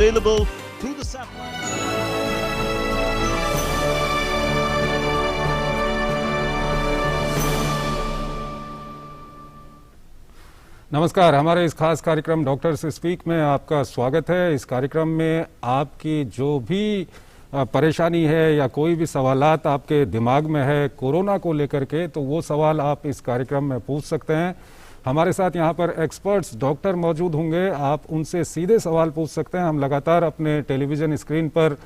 available through the satellite. नमस्कार, हमारे इस खास कार्यक्रम डॉक्टर्स स्पीक में आपका स्वागत है। इस कार्यक्रम में आपकी जो भी परेशानी है या कोई भी सवालात आपके दिमाग में है कोरोना को लेकर के, तो वो सवाल आप इस कार्यक्रम में पूछ सकते हैं। हमारे साथ यहाँ पर एक्सपर्ट्स डॉक्टर मौजूद होंगे, आप उनसे सीधे सवाल पूछ सकते हैं। हम लगातार अपने टेलीविज़न स्क्रीन पर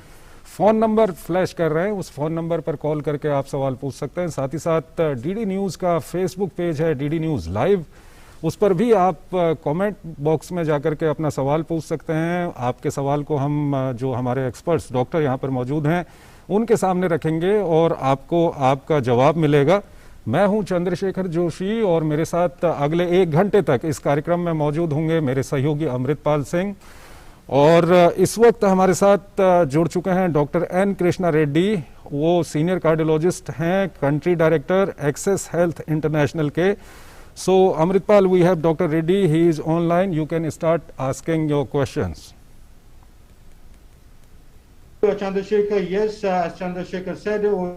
फ़ोन नंबर फ्लैश कर रहे हैं, उस फ़ोन नंबर पर कॉल करके आप सवाल पूछ सकते हैं। साथ ही साथ डीडी न्यूज़ का फेसबुक पेज है, डीडी न्यूज़ लाइव, उस पर भी आप कमेंट बॉक्स में जाकर के अपना सवाल पूछ सकते हैं। आपके सवाल को हम जो हमारे एक्सपर्ट्स डॉक्टर यहाँ पर मौजूद हैं उनके सामने रखेंगे और आपको आपका जवाब मिलेगा। मैं हूं चंद्रशेखर जोशी और मेरे साथ अगले 1 घंटे तक इस कार्यक्रम में मौजूद होंगे मेरे सहयोगी अमृतपाल सिंह। और इस वक्त हमारे साथ जुड़ चुके हैं डॉक्टर एन कृष्णा रेड्डी, वो सीनियर कार्डियोलॉजिस्ट हैं, country director access health international के। So, Amritpal, we have Dr. Reddy. He is online. You can start asking your questions. Chandrasekhar, yes, as Chandrasekhar said, over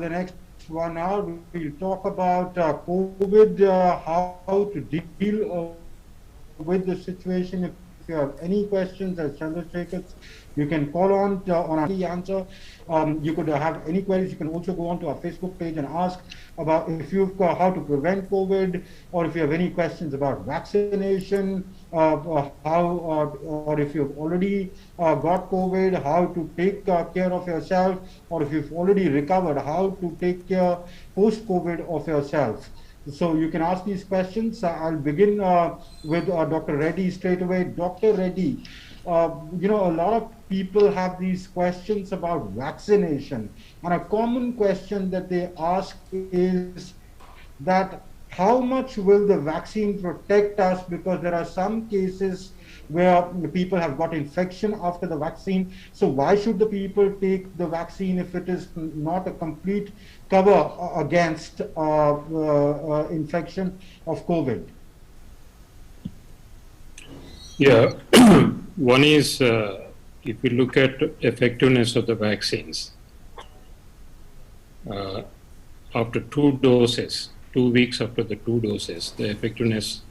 the next 1 hour, we'll talk about COVID, how to deal with the situation. If you have any questions, as Chandrasekhar, you can call on our answer. You could have any queries. You can also go on to our Facebook page and ask about if you've got how to prevent COVID, or if you have any questions about vaccination, or if you've already got COVID, how to take care of yourself, or if you've already recovered, how to take care post-COVID of yourself. So you can ask these questions. I'll begin with Dr. Reddy straight away. Dr. Reddy, a lot of people have these questions about vaccination, and a common question that they ask is that how much will the vaccine protect us, because there are some cases where people have got infection after the vaccine. So why should the people take the vaccine if it is not a complete cover against infection of COVID? Yeah, one is if we look at effectiveness of the vaccines, after 2 doses, 2 weeks after the 2 doses, the effectiveness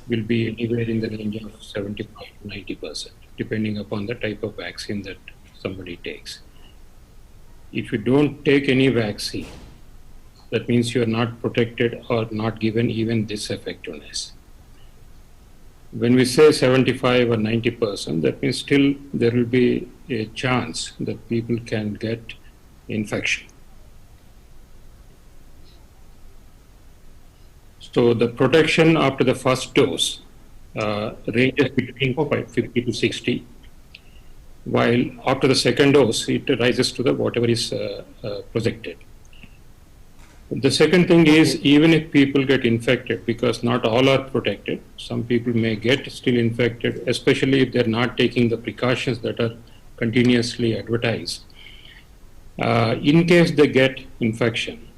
will be anywhere in the range of 75 to 90%, depending upon the type of vaccine that somebody takes. If you don't take any vaccine, that means you are not protected or not given even this effectiveness. When we say 75 or 90%, that means still there will be a chance that people can get infection. So the protection after the first dose ranges between 50 to 60, while after the second dose, it rises to the whatever is projected. The second thing is, even if people get infected, because not all are protected, some people may get still infected, especially if they're not taking the precautions that are continuously advertised. In case they get infection,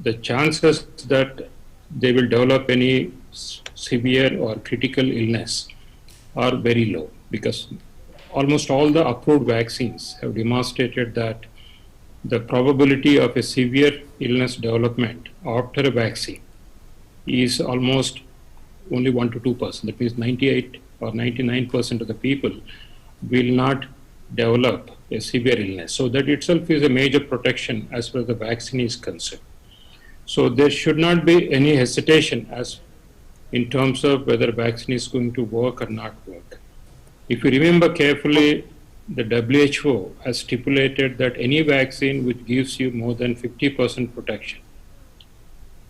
the chances that they will develop any severe or critical illness are very low, because almost all the approved vaccines have demonstrated that the probability of a severe illness development after a vaccine is almost only 1 to 2%. That means 98 or 99% of the people will not develop a severe illness. So that itself is a major protection as far as the vaccine is concerned. So there should not be any hesitation as in terms of whether vaccine is going to work or not work. If you remember carefully, the WHO has stipulated that any vaccine which gives you more than 50% protection,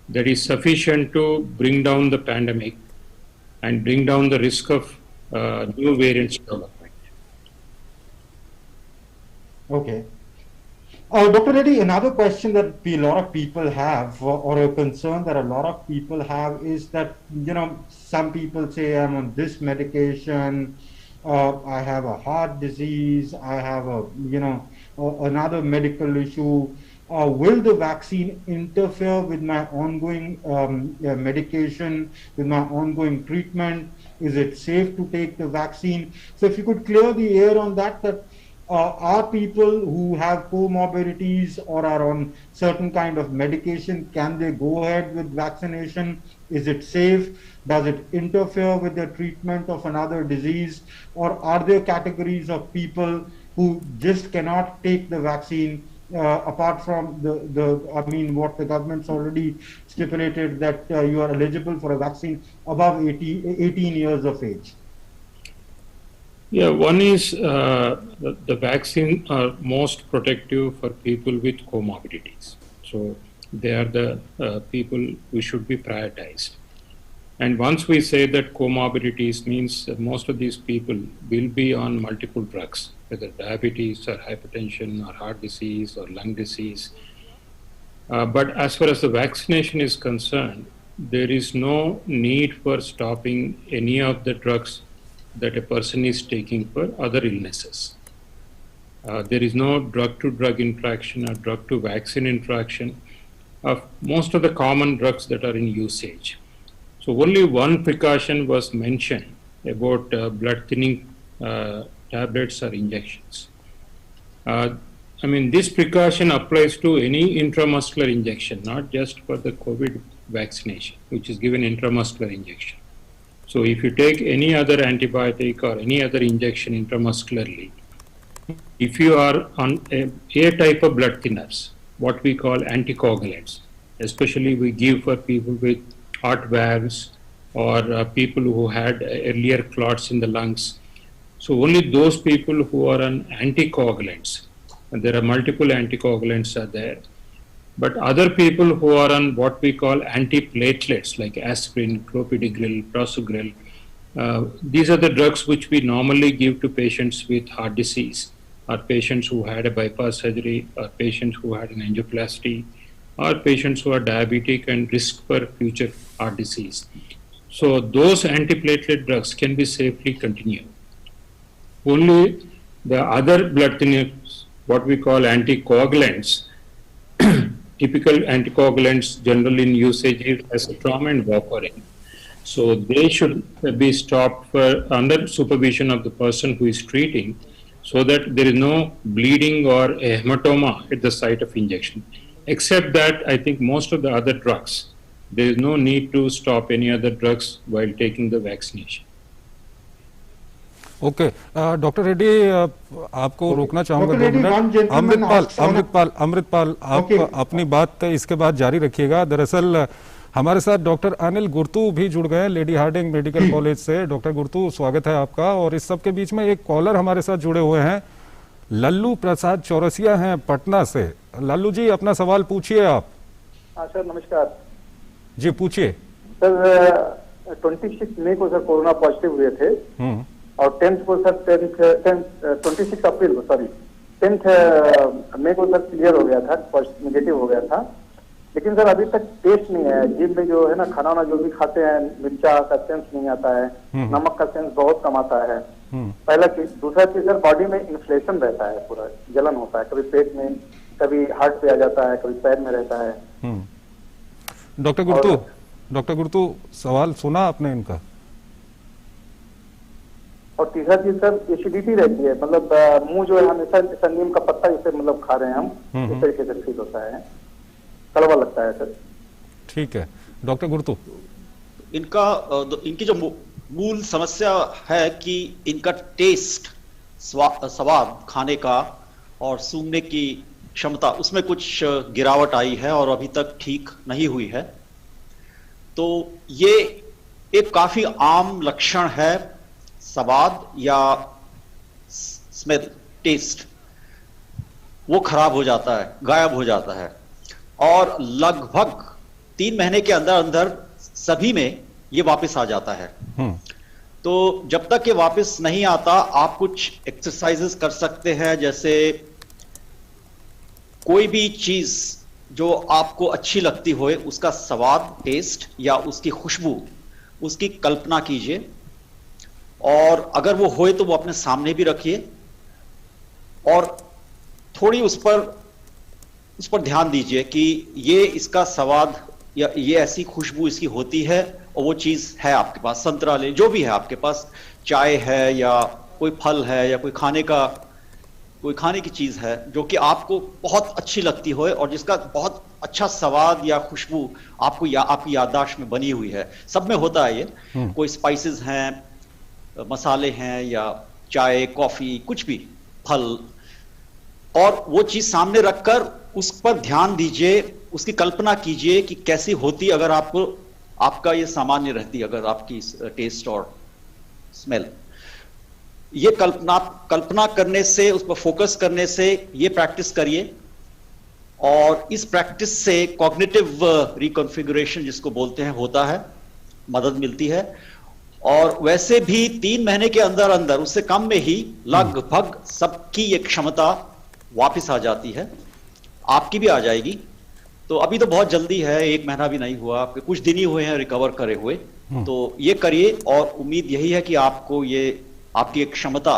that is sufficient to bring down the pandemic and bring down the risk of new variants development. Okay. Dr. Reddy, another question that a lot of people have, or a concern that a lot of people have, is that, some people say, I'm on this medication, I have a heart disease, I have another medical issue, will the vaccine interfere with my ongoing medication, with my ongoing treatment? Is it safe to take the vaccine? So if you could clear the air on that, are people who have comorbidities or are on certain kind of medication, can they go ahead with vaccination? Is it safe? Does it interfere with the treatment of another disease? Or are there categories of people who just cannot take the vaccine apart from what the government's already stipulated that you are eligible for a vaccine above 18 years of age? Yeah, one is the vaccine are most protective for people with comorbidities. So they are the people who should be prioritized. And once we say that comorbidities means that most of these people will be on multiple drugs, whether diabetes or hypertension or heart disease or lung disease. But as far as the vaccination is concerned, there is no need for stopping any of the drugs that a person is taking for other illnesses. There is no drug-to-drug interaction or drug-to-vaccine interaction of most of the common drugs that are in usage. So only one precaution was mentioned about blood thinning tablets or injections. This precaution applies to any intramuscular injection, not just for the COVID vaccination, which is given intramuscular injection. So if you take any other antibiotic or any other injection intramuscularly, if you are on a type of blood thinners, what we call anticoagulants, especially we give for people with heart valves or people who had earlier clots in the lungs. So only those people who are on anticoagulants, and there are multiple anticoagulants are there, but other people who are on what we call antiplatelets like aspirin, clopidogrel, prasugrel, these are the drugs which we normally give to patients with heart disease, or patients who had a bypass surgery, or patients who had an angioplasty, or patients who are diabetic and risk for future heart disease. So those antiplatelet drugs can be safely continued. Only the other blood thinners, what we call anticoagulants, typical anticoagulants generally in usage is acetyltrauma and warfarin. So they should be stopped for under supervision of the person who is treating, so that there is no bleeding or a hematoma at the site of injection. Except that, I think most of the other drugs, there is no need to stop any other drugs while taking the vaccination. Okay doctor Reddy आपको रोकना चाहूंगा 2 minute. Amritpal आप अपनी बात इसके बाद जारी रखिएगा। दरअसल हमारे साथ डॉक्टर अनिल गुर्तू भी जुड़ गए लेडी हार्डिंग मेडिकल कॉलेज से। डॉक्टर गुर्तू, स्वागत है आपका। और इस सब के बीच में एक कॉलर हमारे साथ जुड़े हुए हैं, लल्लू प्रसाद चौरसिया हैं पटना से। लल्लू जी, अपना सवाल पूछिए आप। हाँ सर, नमस्कार जी, पूछिए सर। 26 मई को सर कोरोना पॉजिटिव हुए थे और 10th को सर 26 अप्रैल को 10th मई को सर क्लियर हो गया था, नेगेटिव हो गया था। लेकिन सर अभी तक टेस्ट नहीं है। जिम में जो है ना, खाना वाना जो भी खाते हैं, मिर्चा का सेंस नहीं आता है, नमक का सेंस बहुत कम आता है। पहला चीज। दूसरा चीज सर, बॉडी में इन्फ्लेशन रहता है, पूरा जलन होता है, कभी पेट में, कभी हार्ट पे आ जाता है, कभी पैर में रहता है। डॉक्टर गुर्तू, सवाल सुना आपने इनका? और तीसरा चीज सर, एसिडिटी रहती है, मतलब मुंह जो है हमेशा नीम का पत्ता जैसे मतलब खा रहे हैं हम, इस तरीके से फील होता है, कड़वा लगता है सर। ठीक है डॉक्टर गुर्तू, इनकी जो मूल समस्या है कि इनका टेस्ट, स्वाद खाने का और सूंघने की क्षमता, उसमें कुछ गिरावट आई है और अभी तक ठीक नहीं हुई है। तो ये एक काफी आम लक्षण है, स्वाद या स्मेल, टेस्ट वो खराब हो जाता है, गायब हो जाता है। और लगभग 3 महीने के अंदर अंदर सभी में ये वापस आ जाता है। तो जब तक ये वापस नहीं आता, आप कुछ एक्सरसाइजेस कर सकते हैं, जैसे कोई भी चीज जो आपको अच्छी लगती हो, उसका स्वाद, टेस्ट या उसकी खुशबू, उसकी कल्पना कीजिए, और अगर वो होए तो वो अपने सामने भी रखिए और थोड़ी उस पर उस पर ध्यान दीजिए कि ये इसका स्वाद या ये ऐसी खुशबू इसकी होती है और वो चीज है आपके पास, संतरा ले जो भी है आपके पास, चाय है या कोई फल है या कोई खाने की चीज है जो कि आपको बहुत अच्छी लगती हो और जिसका बहुत अच्छा स्वाद या खुशबू आपको आपकी याददाश्त में बनी हुई है। सब में होता है ये, कोई स्पाइसेस हैं, मसाले हैं या चाय कॉफी कुछ भी, फल, और वो चीज सामने रखकर उस पर ध्यान दीजिए, उसकी कल्पना कीजिए कि कैसी होती अगर आपका ये सामान्य रहती, अगर आपकी टेस्ट और स्मेल। ये कल्पना करने से, उस पर फोकस करने से, ये प्रैक्टिस करिए और इस प्रैक्टिस से कॉग्निटिव रिकॉन्फ़िगरेशन जिसको बोलते हैं होता है, मदद मिलती है। और वैसे भी 3 महीने के अंदर अंदर, उससे कम में ही लगभग सबकी ये क्षमता वापस आ जाती है, आपकी भी आ जाएगी। तो अभी तो बहुत जल्दी है, 1 महीना भी नहीं हुआ, आपके कुछ दिन ही हुए हैं रिकवर करे हुए। तो ये करिए और उम्मीद यही है कि आपको ये आपकी एक क्षमता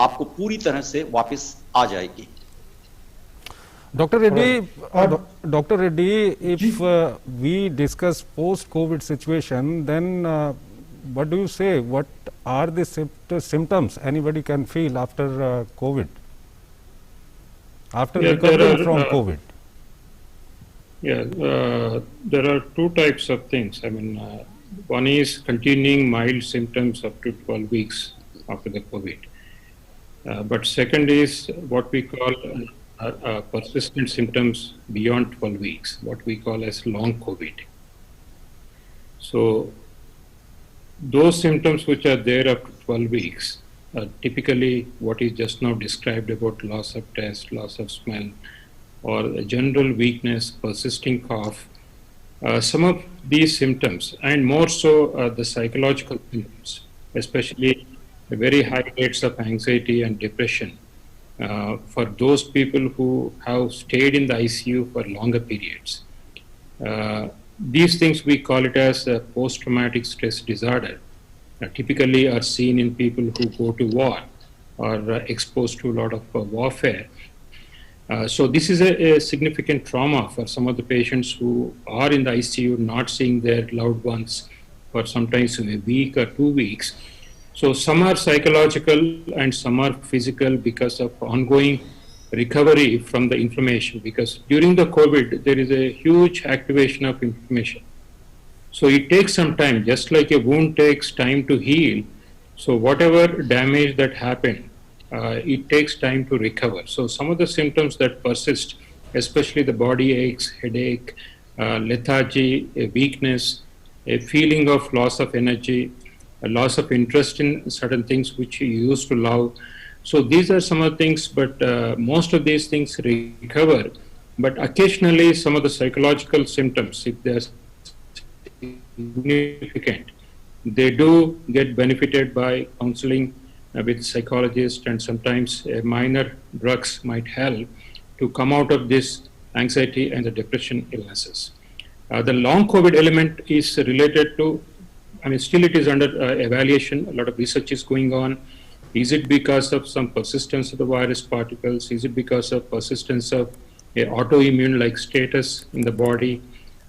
आपको पूरी तरह से वापस आ जाएगी। Dr. Reddy, if we discuss post-COVID situation, then what do you say? What are the symptoms anybody can feel after COVID? After recovering from COVID? There are 2 types of things. I mean, one is continuing mild symptoms up to 12 weeks after the COVID. But second is what we call persistent symptoms beyond 12 weeks, what we call as long COVID. So those symptoms which are there up to 12 weeks are typically what is just now described about loss of taste, loss of smell, or general weakness, persisting cough. Some of these symptoms, and more so the psychological symptoms, especially the very high rates of anxiety and depression for those people who have stayed in the ICU for longer periods. These things we call it as a post-traumatic stress disorder. Typically are seen in people who go to war or are exposed to a lot of warfare. So this is a significant trauma for some of the patients who are in the ICU, not seeing their loved ones for sometimes a week or 2 weeks. So some are psychological and some are physical because of ongoing recovery from the inflammation, because during the COVID, there is a huge activation of inflammation. So it takes some time, just like a wound takes time to heal. So whatever damage that happened, it takes time to recover. So some of the symptoms that persist, especially the body aches, headache, lethargy, a weakness, a feeling of loss of energy, a loss of interest in certain things which you used to love. So these are some of the things, but most of these things recover. But occasionally some of the psychological symptoms, if they're significant, they do get benefited by counseling with psychologists, and sometimes minor drugs might help to come out of this anxiety and the depression illnesses. The long COVID element is related to, I mean, still it is under evaluation. A lot of research is going on. Is it because of some persistence of the virus particles? Is it because of persistence of a autoimmune like status in the body?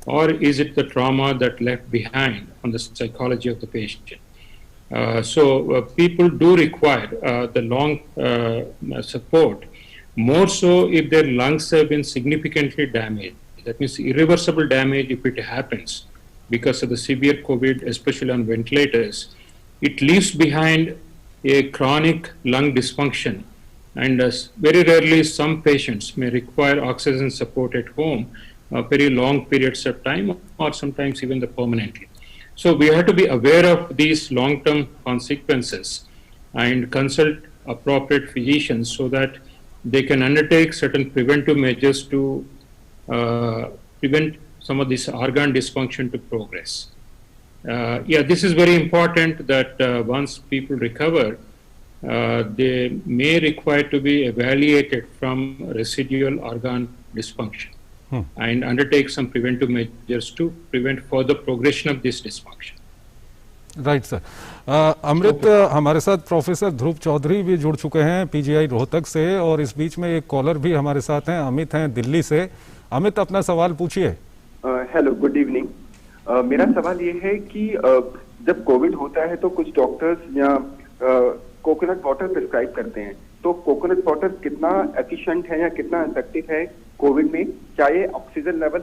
Or is it the trauma that left behind on the psychology of the patient? So people do require the long support, more so if their lungs have been significantly damaged. That means irreversible damage if it happens because of the severe COVID, especially on ventilators. It leaves behind a chronic lung dysfunction, and very rarely some patients may require oxygen support at home very long periods of time, or sometimes even permanently. So we have to be aware of these long-term consequences and consult appropriate physicians so that they can undertake certain preventive measures to prevent some of this organ dysfunction to progress. This is very important that once people recover, they may require to be evaluated from residual organ dysfunction and undertake some preventive measures to prevent further progression of this dysfunction. Right, sir. अमृत, हमारे साथ professor ध्रुव चौधरी भी जुड़ चुके हैं PGI Rohtak से, और इस बीच में एक कॉलर भी हमारे साथ हैं, अमित हैं दिल्ली से। अमित, अपना सवाल पूछिए। Hello, good evening. मेरा सवाल ये है कि जब कोविड होता है तो कुछ डॉक्टर्स या कोकोनट वाटर प्रिस्क्राइब करते हैं, तो कोकोनट वाटर कितना एफिशिएंट है या कितना इफेक्टिव है कोविड में? क्या ये ऑक्सीजन लेवल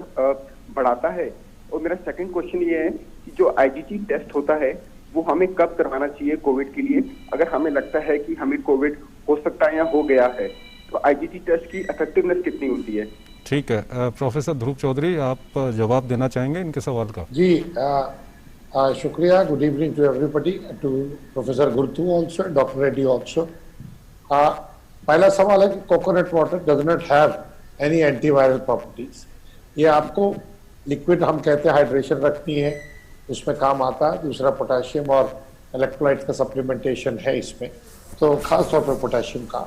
बढ़ाता है? और मेरा सेकंड क्वेश्चन ये है कि जो आईजीजी टेस्ट होता है वो हमें कब करवाना चाहिए कोविड के लिए, अगर हमें लगता है कि हमें कोविड हो सकता है या हो गया है, तो आईजीजी टेस्ट की इफेक्टिवनेस कितनी होती है? ठीक है, प्रोफेसर ध्रुव चौधरी, आप जवाब देना चाहेंगे इनके सवाल का? जी, शुक्रिया। Good evening to everybody, to professor Gurtu also, doctor Reddy also. पहला सवाल है कि coconut water does not have any antiviral properties. ये आपको लिक्विड, हम कहते हैं हाइड्रेशन रखती है, उसमें काम आता है। दूसरा, पोटेशियम और इलेक्ट्रोलाइट का सप्लीमेंटेशन है इसमें, तो खास तौर पर पोटेशियम का,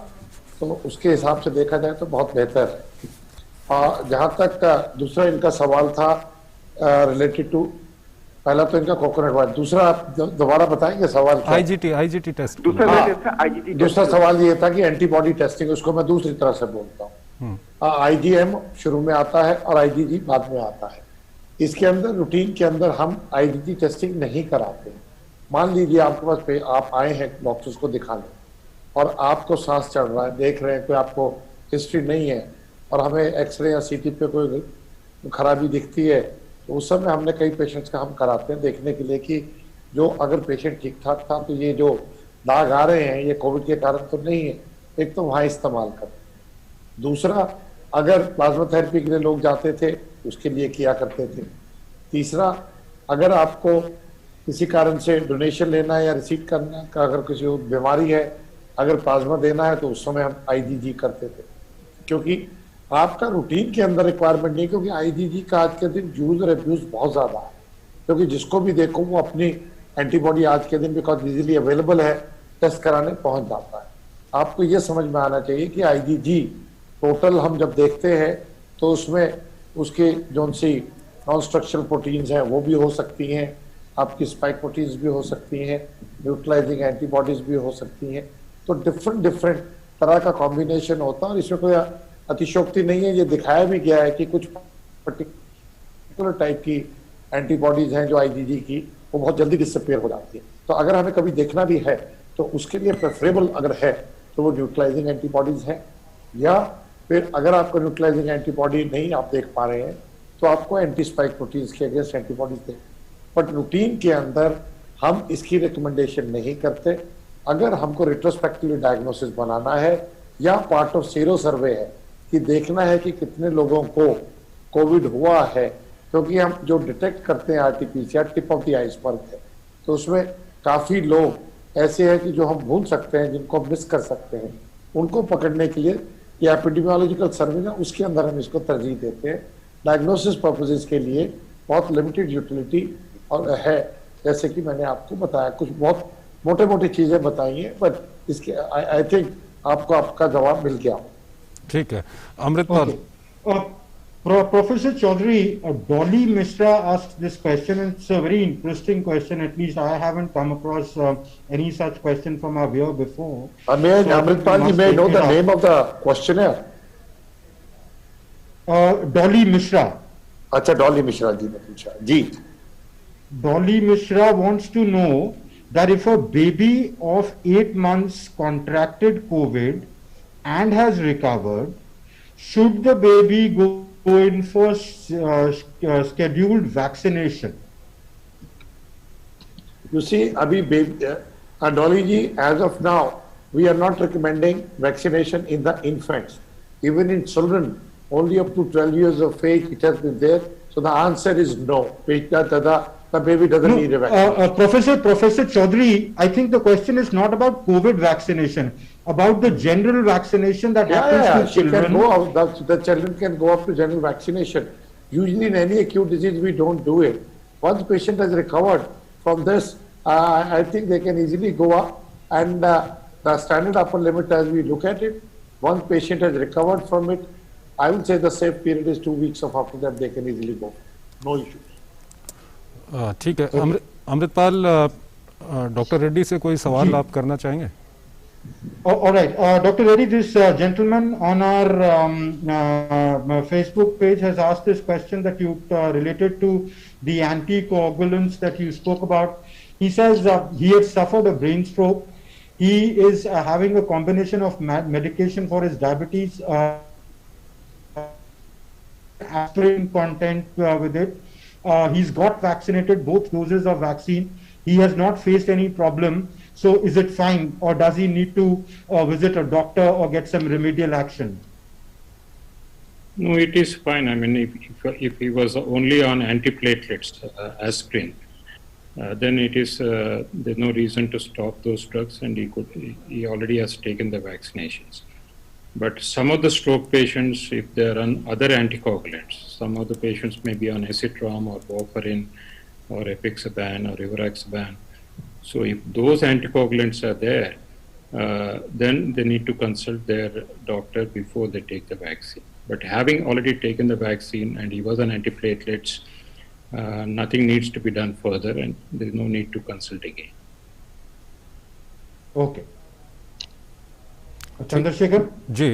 तो उसके हिसाब से देखा जाए तो बहुत बेहतर है। जहाँ तक दूसरा इनका सवाल था रिलेटेड टू, पहला तो इनका कोकोनट वाटर, दूसरा आप दोबारा बताएंगे सवाल? IGT test. दूसरा सवाल ये था कि एंटीबॉडी टेस्टिंग, उसको मैं दूसरी तरह से बोलता हूँ। आईजीएम शुरू में आता है और आईजीजी बाद में आता है। इसके अंदर रूटीन के अंदर हम आईजीजी टेस्टिंग नहीं कराते। मान लीजिए आपके पास आप आए हैं डॉक्टर्स को दिखाने और आपको सांस चढ़ रहा है, देख रहे हैं कोई आपको हिस्ट्री नहीं है और हमें एक्सरे या सीटी पे कोई खराबी दिखती है, तो उस समय हमने कई पेशेंट्स का हम कराते हैं देखने के लिए कि जो अगर पेशेंट ठीक ठाक था तो ये जो दाग आ रहे हैं ये कोविड के कारण तो नहीं है, एक तो वहाँ इस्तेमाल करें। दूसरा, अगर प्लाज्मा थेरेपी के लिए लोग जाते थे उसके लिए किया करते थे। तीसरा, अगर आपको किसी कारण से डोनेशन लेना है या रिसीव करना का, अगर किसी को बीमारी है, अगर प्लाज्मा देना है तो उस समय हम आईजीजी करते थे, क्योंकि आपका रूटीन के अंदर रिक्वायरमेंट नहीं, क्योंकि आईजीजी का आज के दिन यूज और अब्यूज बहुत ज्यादा है, क्योंकि जिसको भी देखो वो अपनी एंटीबॉडी आज के दिन बिकॉज इजीली अवेलेबल है टेस्ट कराने पहुंच जाता है। आपको ये समझ में आना चाहिए कि आईजीजी टोटल हम जब देखते हैं तो उसमें उसके जो सी नॉन स्ट्रक्चरल प्रोटीन्स हैं वो भी हो सकती हैं, आपकी स्पाइक प्रोटीन्स भी हो सकती हैं, न्यूट्रलाइजिंग एंटीबॉडीज भी हो सकती हैं, तो डिफरेंट तरह का कॉम्बिनेशन होता है और इसमें कोई अतिशोक्ति नहीं है। ये दिखाया भी गया है कि कुछ पर्टिकुलर टाइप की एंटीबॉडीज हैं जो आईजीजी की, वो बहुत जल्दी डिसअपीयर हो जाती है। तो अगर हमें कभी देखना भी है तो उसके लिए प्रेफरेबल अगर है तो वो न्यूट्रलाइजिंग एंटीबॉडीज है, या फिर अगर आपको न्यूट्रलाइजिंग एंटीबॉडी नहीं आप देख पा रहे हैं तो आपको एंटी स्पाइक प्रोटीन्स के अगेंस्ट एंटीबॉडीज दें। बट रूटीन के अंदर हम इसकी रिकमेंडेशन नहीं करते। अगर हमको रिट्रोस्पेक्टिवली डायग्नोसिस बनाना है या पार्ट ऑफ सीरो सर्वे है कि देखना है कि कितने लोगों को कोविड हुआ है, क्योंकि हम जो डिटेक्ट करते हैं RTPCR tip of the iceberg है, तो उसमें काफी लोग ऐसे हैं कि जो हम भूल सकते हैं, जिनको मिस कर सकते हैं, उनको पकड़ने के लिए ये एपिडेमियोलॉजिकल सर्वे है, उसके अंदर हम इसको तरजीह देते हैं। डायग्नोसिस पर्पसेस के लिए बहुत लिमिटेड यूटिलिटी और है, जैसे कि मैंने आपको बताया, कुछ बहुत मोटे मोटी चीजें बताई हैं, बट इसके आई थिंक आपको आपका जवाब मिल गया। ठीक है, Amritpal. Professor Chaudhary, Dolly Mishra asked this question, and it's a very interesting question. At least I haven't come across any such question from our viewer before. Amritpal ji, may I know the name of the questionnaire? Dolly Mishra. अच्छा, Dolly Mishra ji ने पूछा जी। Dolly Mishra wants to know that if a baby of 8 months contracted COVID and has recovered, should the baby go in for scheduled vaccination? You see, abhi baby, Dolly ji, as of now, we are not recommending vaccination in the infants. Even in children, only up to 12 years of age, it has been there. So the answer is no. The baby doesn't need a vaccination. Professor Chaudhary, I think the question is not about COVID vaccination, about the general vaccination that happens to children. Can go out, the children can go up to general vaccination. Usually in any acute disease, we don't do it. Once patient has recovered from this, I think they can easily go up, and the standard upper limit as we look at it, once patient has recovered from it, I will say the safe period is 2 weeks of after that they can easily go. No issues. ठीक है, Amritpal, doctor Reddy से कोई सवाल आप करना चाहेंगे? All right, Dr. Reddy, this gentleman on our Facebook page has asked this question that you related to the anticoagulants that you spoke about. He says he had suffered a brain stroke. He is having a combination of medication for his diabetes, aspirin content with it. He's got vaccinated, both doses of vaccine. He has not faced any problem. So is it fine, or does he need to visit a doctor or get some remedial action? No, it is fine. I mean, if he was only on antiplatelets, aspirin, then it is there's no reason to stop those drugs, and he already has taken the vaccinations. But some of the stroke patients, if they are on other anticoagulants, some of the patients may be on acetrom or warfarin or apixaban or rivaroxaban. So if those anticoagulants are there, then they need to consult their doctor before they take the vaccine. But having already taken the vaccine and he was on antiplatelets, nothing needs to be done further, and there is no need to consult again. Okay. Chandrashekhar ji,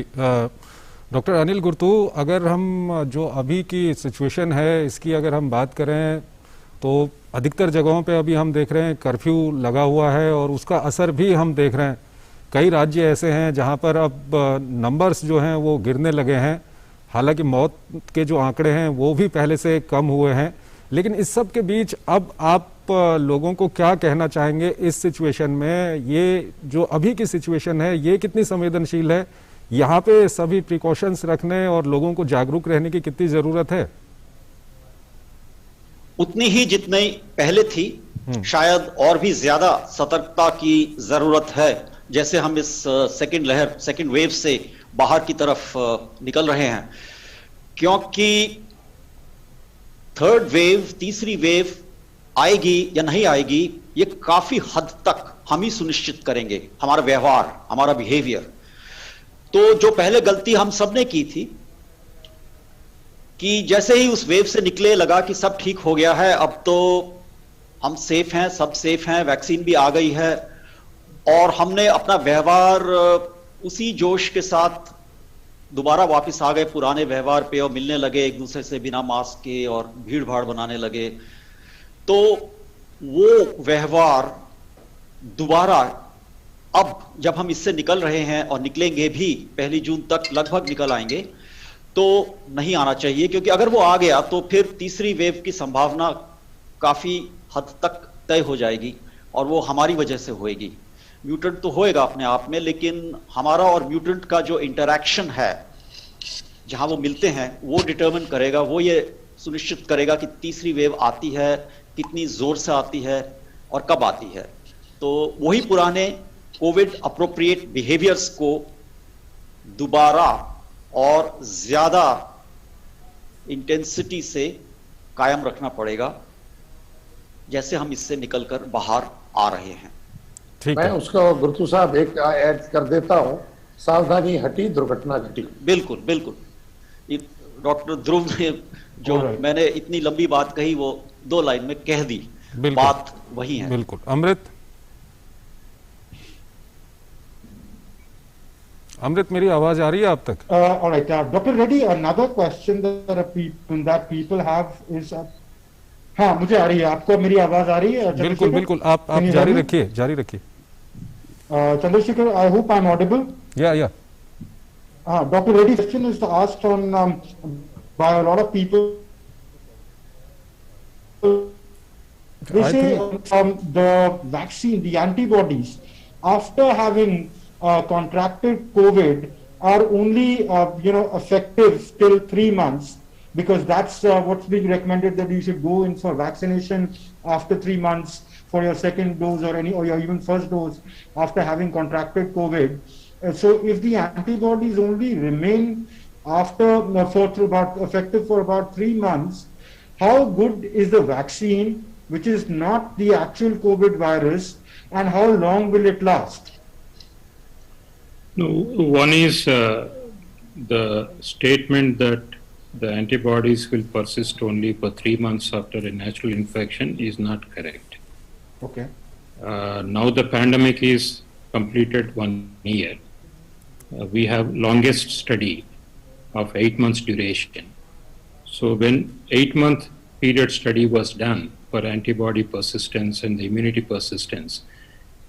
doctor Anil Gurtu, अगर हम जो अभी की situation है इसकी अगर हम बात करें तो अधिकतर जगहों पे अभी हम देख रहे हैं कर्फ्यू लगा हुआ है और उसका असर भी हम देख रहे हैं। कई राज्य ऐसे हैं जहां पर अब नंबर्स जो हैं वो गिरने लगे हैं, हालांकि मौत के जो आंकड़े हैं वो भी पहले से कम हुए हैं, लेकिन इस सब के बीच अब आप लोगों को क्या कहना चाहेंगे इस सिचुएशन में? ये जो अभी की सिचुएशन है ये कितनी संवेदनशील है, यहाँ पे सभी प्रिकॉशंस रखने और लोगों को जागरूक रहने की कितनी जरूरत है? उतनी ही जितनी पहले थी, शायद और भी ज्यादा सतर्कता की जरूरत है। जैसे हम इस सेकंड लहर, सेकंड वेव से बाहर की तरफ निकल रहे हैं, क्योंकि थर्ड वेव, तीसरी वेव आएगी या नहीं आएगी ये काफी हद तक हम ही सुनिश्चित करेंगे, हमारा व्यवहार, हमारा बिहेवियर। तो जो पहले गलती हम सबने की थी कि जैसे ही उस वेव से निकले लगा कि सब ठीक हो गया है, अब तो हम सेफ हैं, सब सेफ हैं, वैक्सीन भी आ गई है, और हमने अपना व्यवहार उसी जोश के साथ दोबारा वापस आ गए पुराने व्यवहार पे और मिलने लगे एक दूसरे से बिना मास्क के और भीड़ भाड़ बनाने लगे। तो वो व्यवहार दोबारा अब जब हम इससे निकल रहे हैं और निकलेंगे भी, 1 जून तक लगभग निकल आएंगे, तो नहीं आना चाहिए, क्योंकि अगर वो आ गया तो फिर तीसरी वेव की संभावना काफी हद तक तय हो जाएगी और वो हमारी वजह से होएगी। म्यूटेंट तो होएगा अपने आप में, लेकिन हमारा और म्यूटेंट का जो इंटरैक्शन है, जहां वो मिलते हैं, वो डिटरमिन करेगा, वो ये सुनिश्चित करेगा कि तीसरी वेव आती है, कितनी जोर से आती है और कब आती है। तो वही पुराने कोविड अप्रोप्रिएट बिहेवियर्स को दोबारा और ज्यादा इंटेंसिटी से कायम रखना पड़ेगा, जैसे हम इससे निकलकर बाहर आ रहे हैं। मैं उसको गुर्तू साहब एक ऐड कर देता हूं, सावधानी हटी दुर्घटना घटी। बिल्कुल बिल्कुल, डॉक्टर ध्रुव ने जो मैंने इतनी लंबी बात कही वो 2 लाइन में कह दी, बात वही है। बिल्कुल। अमृत, अमृत मेरी आवाज आ रही है आप तक? All right, Dr. Reddy, another question that people have is, हाँ मुझे आ रही है, आपको मेरी आवाज आ रही है? बिल्कुल बिल्कुल, आप जारी रखिए, जारी रखिए। Chandrasekhar, I hope I'm audible. Yeah. Dr. Reddy's question is asked on by a lot of people. They say the vaccine, the antibodies, after having contracted COVID are only effective till 3 months, because that's what's being recommended, that you should go in for vaccination after 3 months for your second dose or your even first dose after having contracted COVID. So if the antibodies only remain after effective for about 3 months, how good is the vaccine, which is not the actual COVID virus, and how long will it last? No, one is the statement that the antibodies will persist only for 3 months after a natural infection is not correct. Okay. Now the pandemic is completed 1 year. We have longest study of 8 months duration. So when 8-month period study was done for antibody persistence and the immunity persistence,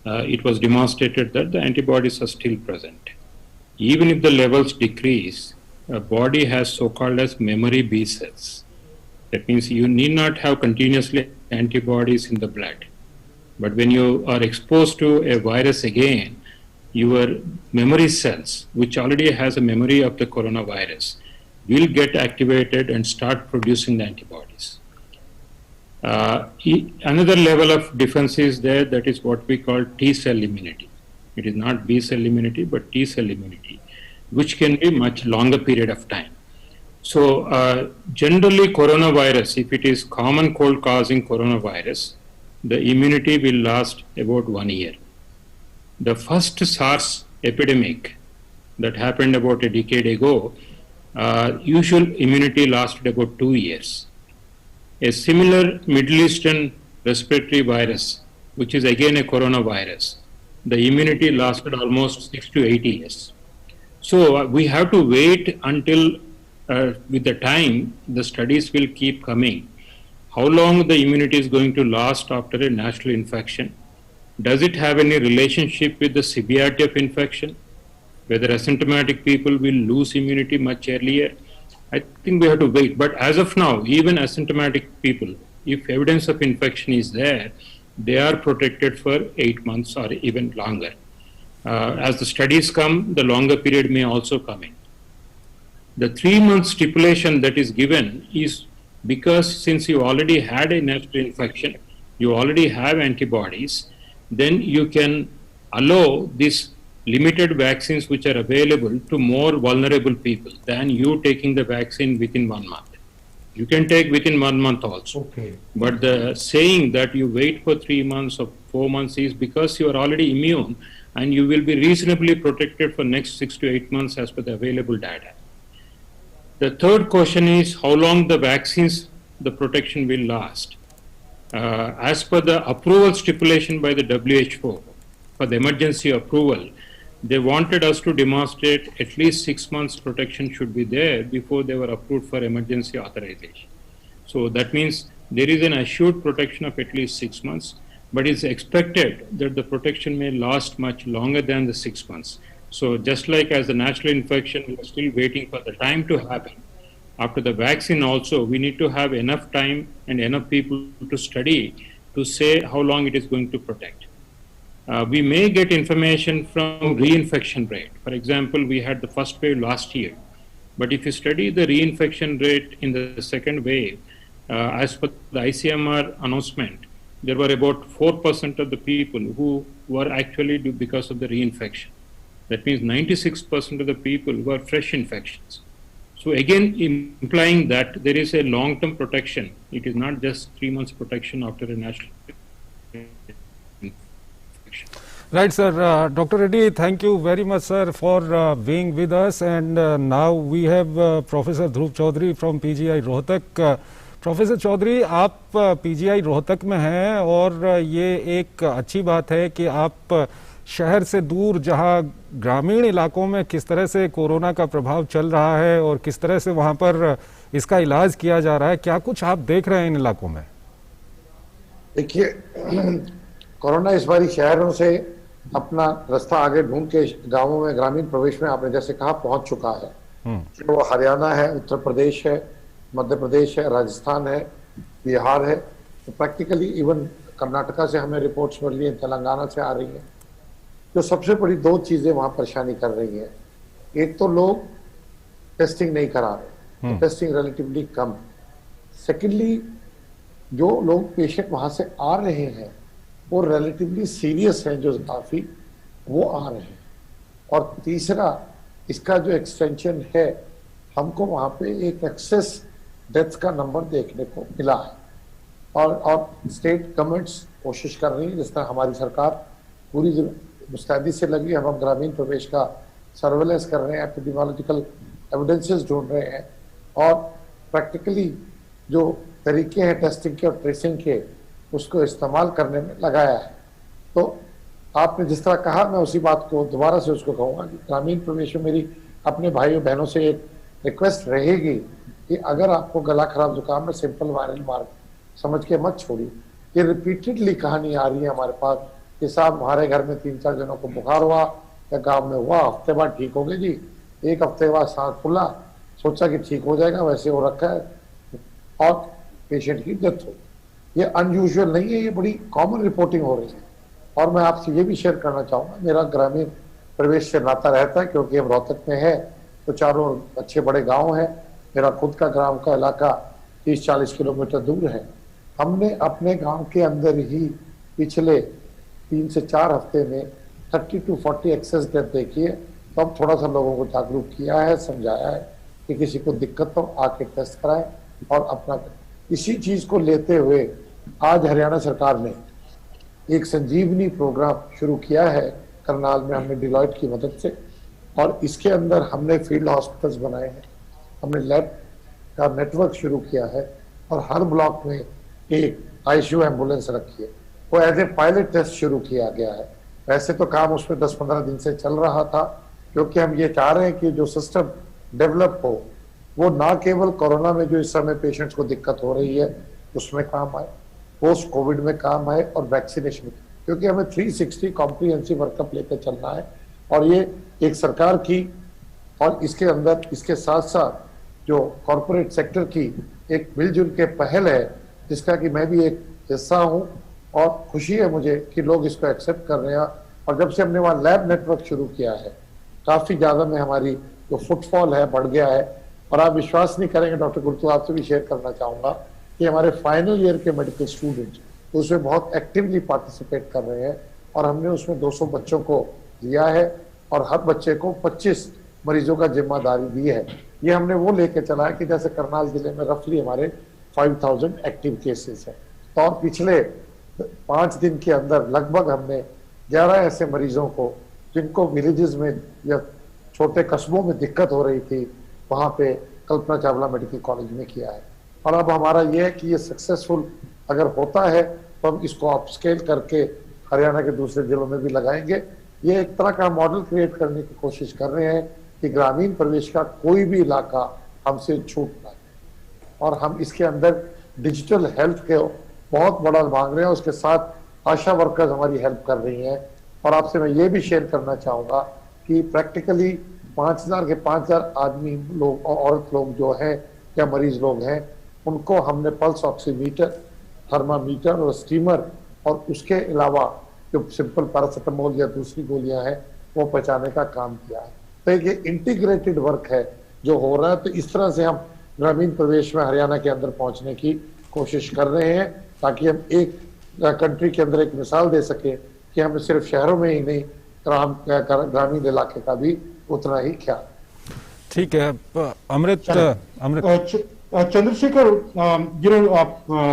it was demonstrated that the antibodies are still present. Even if the levels decrease, a body has so-called as memory B cells. That means you need not have continuously antibodies in the blood. But when you are exposed to a virus again, your memory cells, which already has a memory of the coronavirus, will get activated and start producing the antibodies. Another level of defense is there, that is what we call T cell immunity. It is not B cell immunity, but T cell immunity, which can be much longer period of time. So generally coronavirus, if it is common cold causing coronavirus, the immunity will last about 1 year. The first SARS epidemic that happened about a decade ago, usual immunity lasted about 2 years. A similar Middle Eastern respiratory virus, which is again a coronavirus, the immunity lasted almost 6 to 8 years. So we have to wait until with the time the studies will keep coming. How long the immunity is going to last after a natural infection? Does it have any relationship with the severity of infection? Whether asymptomatic people will lose immunity much earlier? I think we have to wait. But as of now, even asymptomatic people, if evidence of infection is there, they are protected for 8 months or even longer. As the studies come, the longer period may also come in. The 3-month stipulation that is given is because since you already had a natural infection, you already have antibodies, then you can allow these limited vaccines which are available to more vulnerable people than you taking the vaccine within 1 month. You can take within 1 month also. Okay. But the saying that you wait for 3 months or 4 months is because you are already immune and you will be reasonably protected for next 6 to 8 months as per the available data. The third question is how long the vaccines, the protection will last. As per the approval stipulation by the WHO for the emergency approval, they wanted us to demonstrate at least 6 months protection should be there before they were approved for emergency authorization. So that means there is an assured protection of at least 6 months, but it's expected that the protection may last much longer than the 6 months. So just like as the natural infection, we are still waiting for the time to happen. After the vaccine also, we need to have enough time and enough people to study to say how long it is going to protect. We may get information from reinfection rate. For example, we had the first wave last year, but if you study the reinfection rate in the second wave, as per the ICMR announcement, there were about 4% of the people who were actually because of the reinfection. That means 96% of the people were fresh infections. So again, implying that there is a long-term protection. It is not just 3 months protection after a natural infection. Right, sir. Dr. Reddy, thank you very much, sir, for being with us. And now we have Professor Dhruv Chaudhary from PGI Rohtak. Professor Chaudhary, आप PGI Rohtak में हैं और ये एक अच्छी बात है कि आप शहर से दूर, जहां ग्रामीण इलाकों में किस तरह से कोरोना का प्रभाव चल रहा है और किस तरह से वहां पर इसका इलाज किया जा रहा है, क्या कुछ आप देख रहे हैं इन इलाकों में? देखिए, कोरोना इस बारी शहरों से अपना रास्ता आगे ढूंढ के गांवों में, ग्रामीण प्रदेश में आपने जैसे कहा पहुंच चुका है। वो हरियाणा है, उत्तर प्रदेश है, मध्य प्रदेश है, राजस्थान है, बिहार है, तो प्रैक्टिकली इवन कर्नाटका से हमें रिपोर्ट्स मिल रही है, तेलंगाना से आ रही है। जो सबसे बड़ी दो चीजें वहां परेशानी कर रही है, एक तो लोग टेस्टिंग नहीं करा रहे, तो टेस्टिंग रिलेटिवली कम। सेकेंडली, जो लोग पेशेंट वहां से आ रहे हैं वो रिलेटिवली सीरियस हैं, जो काफी, वो आ रहे हैं। और तीसरा, इसका जो एक्सटेंशन है, हमको वहां पे एक एक्सेस डेथ का नंबर देखने को मिला है और स्टेट गवर्नमेंट्स कोशिश कर रही है, जिस तरह हमारी सरकार पूरी मुस्तैदी से लगी, हम ग्रामीण प्रदेश का सर्वेलेंस कर रहे हैं, एपिडेमियोलॉजिकल एविडेंसेस ढूंढ रहे हैं और प्रैक्टिकली जो तरीके हैं टेस्टिंग के और ट्रेसिंग के, उसको इस्तेमाल करने में लगाया है। तो आपने जिस तरह कहा, मैं उसी बात को दोबारा से उसको कहूँगा कि ग्रामीण प्रवेश में मेरी अपने भाइयों बहनों से एक रिक्वेस्ट रहेगी कि अगर आपको गला खराब जुकाम में सिंपल वायरल मार्ग समझ के मत छोड़िए। ये रिपीटेडली कहानी आ रही है हमारे पास कि साहब हमारे घर में 3-4 जनों को बुखार हुआ या गांव में हुआ, हफ्ते बाद ठीक हो गए जी, 1 हफ्ते बाद सांस फूला, सोचा कि ठीक हो जाएगा, वैसे हो रखा है और पेशेंट की डेथ हो। ये अनयूजुअल नहीं है, ये बड़ी कॉमन रिपोर्टिंग हो रही है। और मैं आपसे ये भी शेयर करना चाहूँगा, मेरा ग्रामीण प्रवेश से नाता रहता है क्योंकि हम रोहतक में है तो चारों अच्छे बड़े गांव हैं। मेरा खुद का ग्राम का इलाका 30-40 किलोमीटर दूर है। हमने अपने गांव के अंदर ही पिछले 3 से 4 हफ्ते में 30 to 40 एक्सेस डेथ देखी है। तो अब थोड़ा सा लोगों को जागरूक किया है, समझाया है कि किसी को दिक्कत हो आके टेस्ट कराएं और अपना। इसी चीज को लेते हुए आज हरियाणा सरकार ने एक संजीवनी प्रोग्राम शुरू किया है करनाल में, हमने डिलॉयट की मदद से, और इसके अंदर हमने फील्ड हॉस्पिटल्स बनाए हैं, हमने लैब का नेटवर्क शुरू किया है और हर ब्लॉक में एक आईसीयू एम्बुलेंस रखी है। वो एज ए पायलट टेस्ट शुरू किया गया है। वैसे तो काम उसमें 10-15 दिन से चल रहा था, क्योंकि हम ये चाह रहे हैं कि जो सिस्टम डेवलप हो वो ना केवल कोरोना में जो इस समय पेशेंट्स को दिक्कत हो रही है उसमें काम आए, पोस्ट कोविड में काम आए और वैक्सीनेशन, क्योंकि हमें 360 कॉम्प्रिहेंसिव वर्कअप लेकर चलना है। और ये एक सरकार की और इसके अंदर इसके साथ साथ जो कॉरपोरेट सेक्टर की एक मिलजुल के पहल है, जिसका कि मैं भी एक हिस्सा हूँ और खुशी है मुझे कि लोग इसको एक्सेप्ट कर रहे हैं। और जब से हमने वहाँ लैब नेटवर्क शुरू किया है, काफ़ी ज़्यादा में हमारी जो फुटफॉल है बढ़ गया है। और आप विश्वास नहीं करेंगे डॉक्टर गुर्तू, आपसे भी शेयर करना चाहूँगा कि हमारे फाइनल ईयर के मेडिकल स्टूडेंट्स उसमें बहुत एक्टिवली पार्टिसिपेट कर रहे हैं और हमने उसमें 200 बच्चों को लिया है और हर बच्चे को 25 मरीजों का जिम्मेदारी दी है। ये हमने वो लेके चला है कि जैसे करनाल जिले में रफली हमारे 5000 एक्टिव केसेस हैं, तो और पिछले 5 दिन के अंदर लगभग हमने 11 ऐसे मरीजों को जिनको विलेजेस में या छोटे कस्बों में दिक्कत हो रही थी वहाँ पे कल्पना चावला मेडिकल कॉलेज में किया है। और अब हमारा ये है कि ये सक्सेसफुल अगर होता है तो हम इसको अपस्केल करके हरियाणा के दूसरे जिलों में भी लगाएंगे। ये एक तरह का मॉडल क्रिएट करने की कोशिश कर रहे हैं कि ग्रामीण प्रदेश का कोई भी इलाका हमसे छूट ना, और हम इसके अंदर डिजिटल हेल्थ के बहुत बड़ा मांग रहे हैं। उसके साथ आशा वर्कर्स हमारी हेल्प कर रही हैं। और आपसे मैं ये भी शेयर करना चाहूँगा कि प्रैक्टिकली 5000 के 5000 आदमी लोग और औरत लोग जो हैं या मरीज लोग हैं, उनको हमने पल्स ऑक्सीमीटर, थर्मामीटर और स्टीमर और उसके अलावा जो सिंपल पैरासिटामोल या दूसरी गोलियां हैं वो पहुंचाने का काम किया है। तो ये इंटीग्रेटेड वर्क है जो हो रहा है। तो इस तरह से हम ग्रामीण प्रदेश में हरियाणा के अंदर पहुंचने की कोशिश कर रहे हैं ताकि हम एक कंट्री के अंदर एक मिसाल दे सके कि हमें सिर्फ शहरों में ही नहीं ग्रामीण इलाके का भी उतना ही ख्याल। ठीक है, अमृत Chandrasekhar,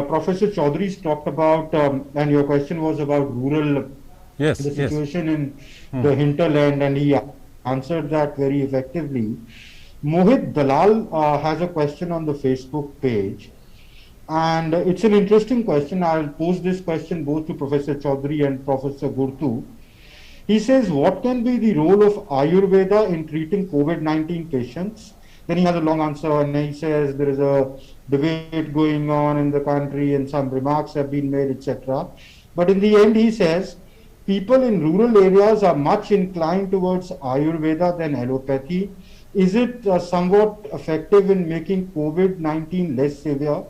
Professor Chaudhary's talked about, and your question was about rural, yes, the situation yes. in the hinterland, and he answered that very effectively. Mohit Dalal has a question on the Facebook page, and it's an interesting question. I'll pose this question both to Professor Chaudhary and Professor Gurtu. He says, what can be the role of Ayurveda in treating COVID-19 patients? Then he has a long answer and he says there is a debate going on in the country and some remarks have been made, etc. But in the end he says, people in rural areas are much inclined towards Ayurveda than allopathy. Is it somewhat effective in making COVID-19 less severe?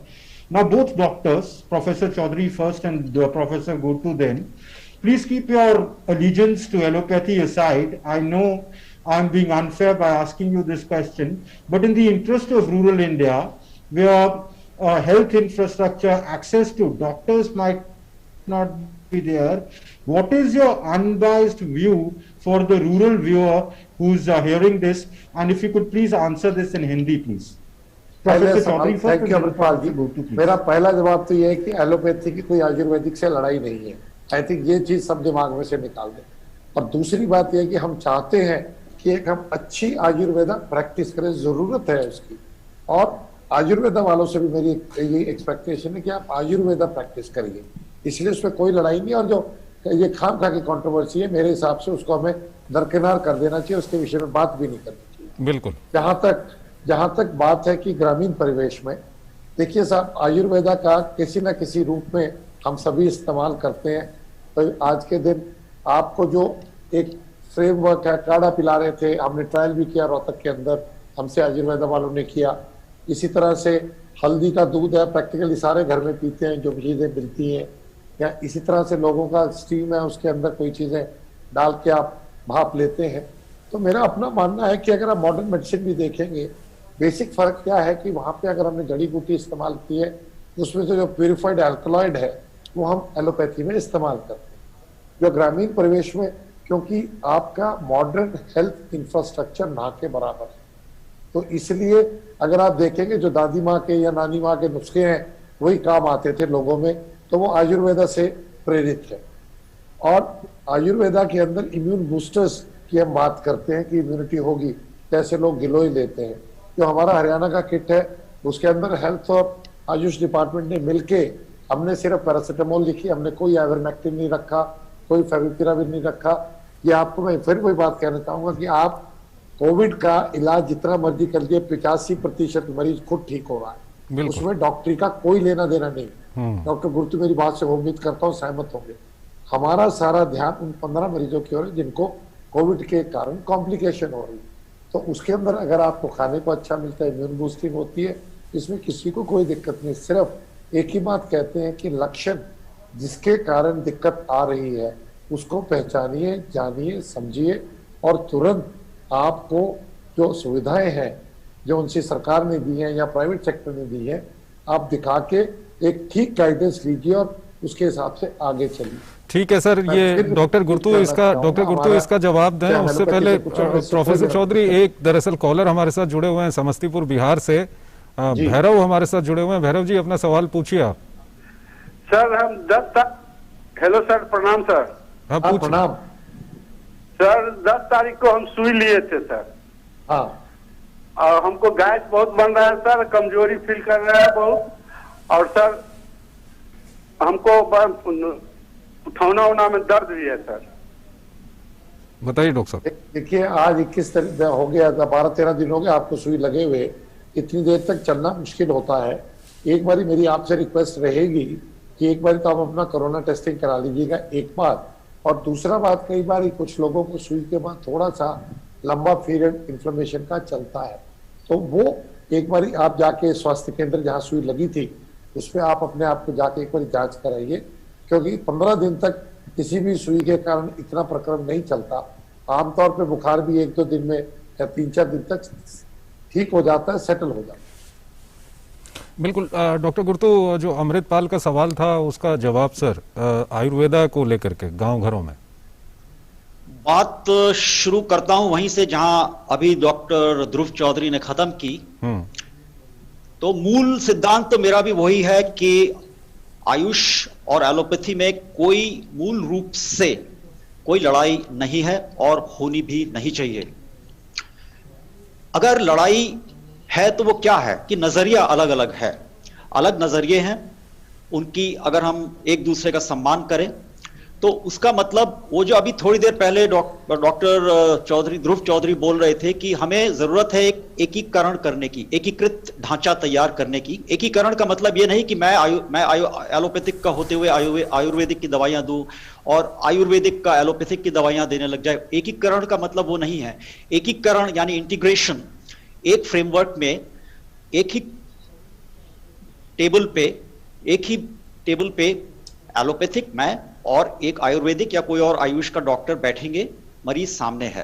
Now both doctors, Professor Chaudhary first and Professor Gurtu then, please keep your allegiance to allopathy aside. I know I'm being unfair by asking you this question, but in the interest of rural India, where health infrastructure, access to doctors might not be there, what is your unbiased view for the rural viewer who's hearing this? And if you could please answer this in Hindi, please. Thank you Amritpal ji. मेरा पहला जवाब तो ये है कि allopathy की कोई आयुर्वेदिक से लड़ाई नहीं है। आई थिंक ये चीज सब दिमाग में से निकाल दें। और दूसरी बात यह है कि हम चाहते हैं कि एक हम अच्छी आयुर्वेदा प्रैक्टिस करें, जरूरत है उसकी। और आयुर्वेदा वालों से भी मेरी ये एक्सपेक्टेशन है कि आप आयुर्वेदा प्रैक्टिस करिए, इसलिए उसमें कोई लड़ाई नहीं। और जो ये खाम खा की कंट्रोवर्सी है, मेरे हिसाब से उसको हमें दरकिनार कर देना चाहिए, उसके विषय में बात भी नहीं करनी चाहिए। बिल्कुल। जहां तक बात है कि ग्रामीण परिवेश में, देखिए साहब, आयुर्वेदा का किसी न किसी रूप में हम सभी इस्तेमाल करते हैं। तो आज के दिन आपको जो एक फ्रेमवर्क है, काढ़ा पिला रहे थे, हमने ट्रायल भी किया रोहतक के अंदर, हमसे आयुर्वेदा वालों ने किया। इसी तरह से हल्दी का दूध है, प्रैक्टिकली सारे घर में पीते हैं, जो चीज़ें मिलती हैं। या इसी तरह से लोगों का स्टीम है, उसके अंदर कोई चीज़ें डाल के आप भाप लेते हैं। तो मेरा अपना मानना है कि अगर आप मॉडर्न मेडिसिन भी देखेंगे, बेसिक फ़र्क क्या है कि वहाँ पे अगर हमने जड़ी बूटी इस्तेमाल की है, उसमें से जो प्यूरिफाइड एल्कलॉइड है वो हम एलोपैथी में इस्तेमाल करते हैं। जो ग्रामीण परिवेश में, क्योंकि आपका मॉडर्न हेल्थ इंफ्रास्ट्रक्चर ना के बराबर है, तो इसलिए अगर आप देखेंगे जो दादी माँ के या नानी माँ के नुस्खे हैं वही काम आते थे लोगों में, तो वो आयुर्वेदा से प्रेरित है। और आयुर्वेदा के अंदर इम्यून बूस्टर्स की हम बात करते हैं कि इम्यूनिटी होगी, जैसे लोग गिलोय लेते हैं। जो हमारा हरियाणा का किट है उसके अंदर हेल्थ और आयुष डिपार्टमेंट ने मिलके, हमने सिर्फ पैरासीटामोल लिखी, हमने कोई आइवरमेक्टिन नहीं रखा, कोई फेविपिराविर नहीं रखा। ये आपको मैं फिर वही बात कहना चाहूंगा कि आप कोविड का इलाज जितना मर्जी कर लिए, 85% मरीज खुद ठीक हो रहा है, उसमें डॉक्टरी का कोई लेना देना नहीं। डॉक्टर गुरुतु मेरी बात से उम्मीद करता हूँ सहमत होंगे। हमारा सारा ध्यान उन 15 मरीजों की ओर है जिनको कोविड के कारण कॉम्प्लिकेशन हो रही है। तो उसके अंदर अगर आपको खाने को अच्छा मिलता है, इम्यून बूस्टिंग होती है, इसमें किसी को कोई दिक्कत नहीं। सिर्फ एक ही बात कहते हैं कि लक्षण जिसके कारण दिक्कत आ रही है उसको पहचानिए, जानिए, समझिए और तुरंत आपको जो सुविधाएं हैं जो उनसे सरकार ने दी हैं या प्राइवेट सेक्टर ने दी है, आप दिखा के एक ठीक गाइडेंस लीजिए और उसके हिसाब से आगे चलिए। ठीक है सर, ये डॉक्टर गुरुतु इसका जवाब दें उससे पहले प्रोफेसर चौधरी, एक दरअसल कॉलर हमारे साथ जुड़े हुए हैं समस्तीपुर बिहार से, भैरव हमारे साथ जुड़े हुए हैं। भैरव जी, अपना सवाल पूछिए आप। सर हम 10 हेलो सर, प्रणाम सर। हाँ, प्रणाम सर। 10 तारीख को हम सुई लिए थे सर। हाँ। और हमको गैस बहुत बन रहा है सर, कमजोरी फील कर रहा है बहुत, और सर हमको उठौना उना में दर्द भी है सर। बताइए डॉक्टर साहब। देखिए, आज 21 तारीख हो गया, 12-13 दिन हो गए आपको सुई लगे हुए। इतनी देर तक चलना मुश्किल होता है। एक बारी मेरी आपसे रिक्वेस्ट रहेगी कि एक बार तो आप अपना कोरोना टेस्टिंग करा लीजिएगा, एक बार। और दूसरा बात, कई बार कुछ लोगों को सुई के बाद थोड़ा सा लंबा पीरियड इन्फ्लेमेशन का चलता है, तो वो एक बार आप जाके स्वास्थ्य केंद्र जहाँ सुई लगी थी उसमें आप अपने आप को जाके एक बार जांच कराइए, क्योंकि 15 दिन तक किसी भी सुई के कारण इतना प्रक्रम नहीं चलता। आमतौर पे बुखार भी 1-2 दिन में या 3-4 दिन तक ठीक हो जाता है, सेटल हो जाता है। बिल्कुल। डॉक्टर गुरुतु, जो अमृतपाल का सवाल था उसका जवाब सर, आयुर्वेदा को लेकर के गांव घरों में बात शुरू करता हूं वहीं से जहां अभी डॉक्टर ध्रुव चौधरी ने खत्म की। तो मूल सिद्धांत तो मेरा भी वही है कि आयुष और एलोपैथी में कोई मूल रूप से कोई लड़ाई नहीं है और होनी भी नहीं चाहिए। अगर लड़ाई है तो वो क्या है कि नजरिया अलग अलग है, अलग नजरिए हैं उनकी। अगर हम एक दूसरे का सम्मान करें तो उसका मतलब, वो जो अभी थोड़ी देर पहले डॉक्टर चौधरी, ध्रुव चौधरी बोल रहे थे कि हमें जरूरत है एक एकीकरण करने की, एकीकृत ढांचा तैयार करने की। एकीकरण का मतलब ये नहीं कि मैं एलोपैथिक का होते हुए आयुर्वेदिक की दवाइयां दूं और आयुर्वेदिक का एलोपैथिक की दवाइयां देने लग जाए। एकीकरण का मतलब वो नहीं है। एकीकरण यानी इंटीग्रेशन, एक फ्रेमवर्क में एक ही टेबल पे एलोपैथिक मैं और एक आयुर्वेदिक या कोई और आयुष का डॉक्टर बैठेंगे, मरीज सामने है।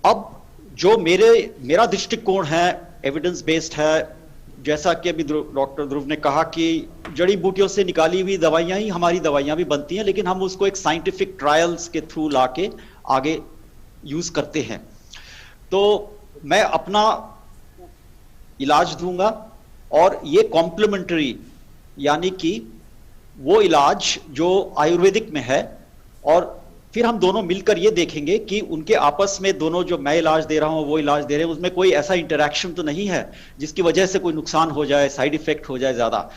अब जो मेरा दृष्टिकोण है एविडेंस बेस्ड है, जैसा कि अभी डॉक्टर ध्रुव ने कहा कि जड़ी बूटियों से निकाली हुई दवाइयां ही हमारी दवाइयां भी बनती हैं, लेकिन हम उसको एक साइंटिफिक ट्रायल्स के थ्रू लाके आगे यूज करते हैं। तो मैं अपना इलाज दूंगा और ये कॉम्प्लीमेंट्री, यानी कि वो इलाज जो आयुर्वेदिक में है, और फिर हम दोनों मिलकर ये देखेंगे कि उनके आपस में दोनों, जो मैं इलाज दे रहा हूं वो इलाज दे रहे हैं, उसमें कोई ऐसा इंटरैक्शन तो नहीं है जिसकी वजह से कोई नुकसान हो जाए, साइड इफेक्ट हो जाए ज्यादा।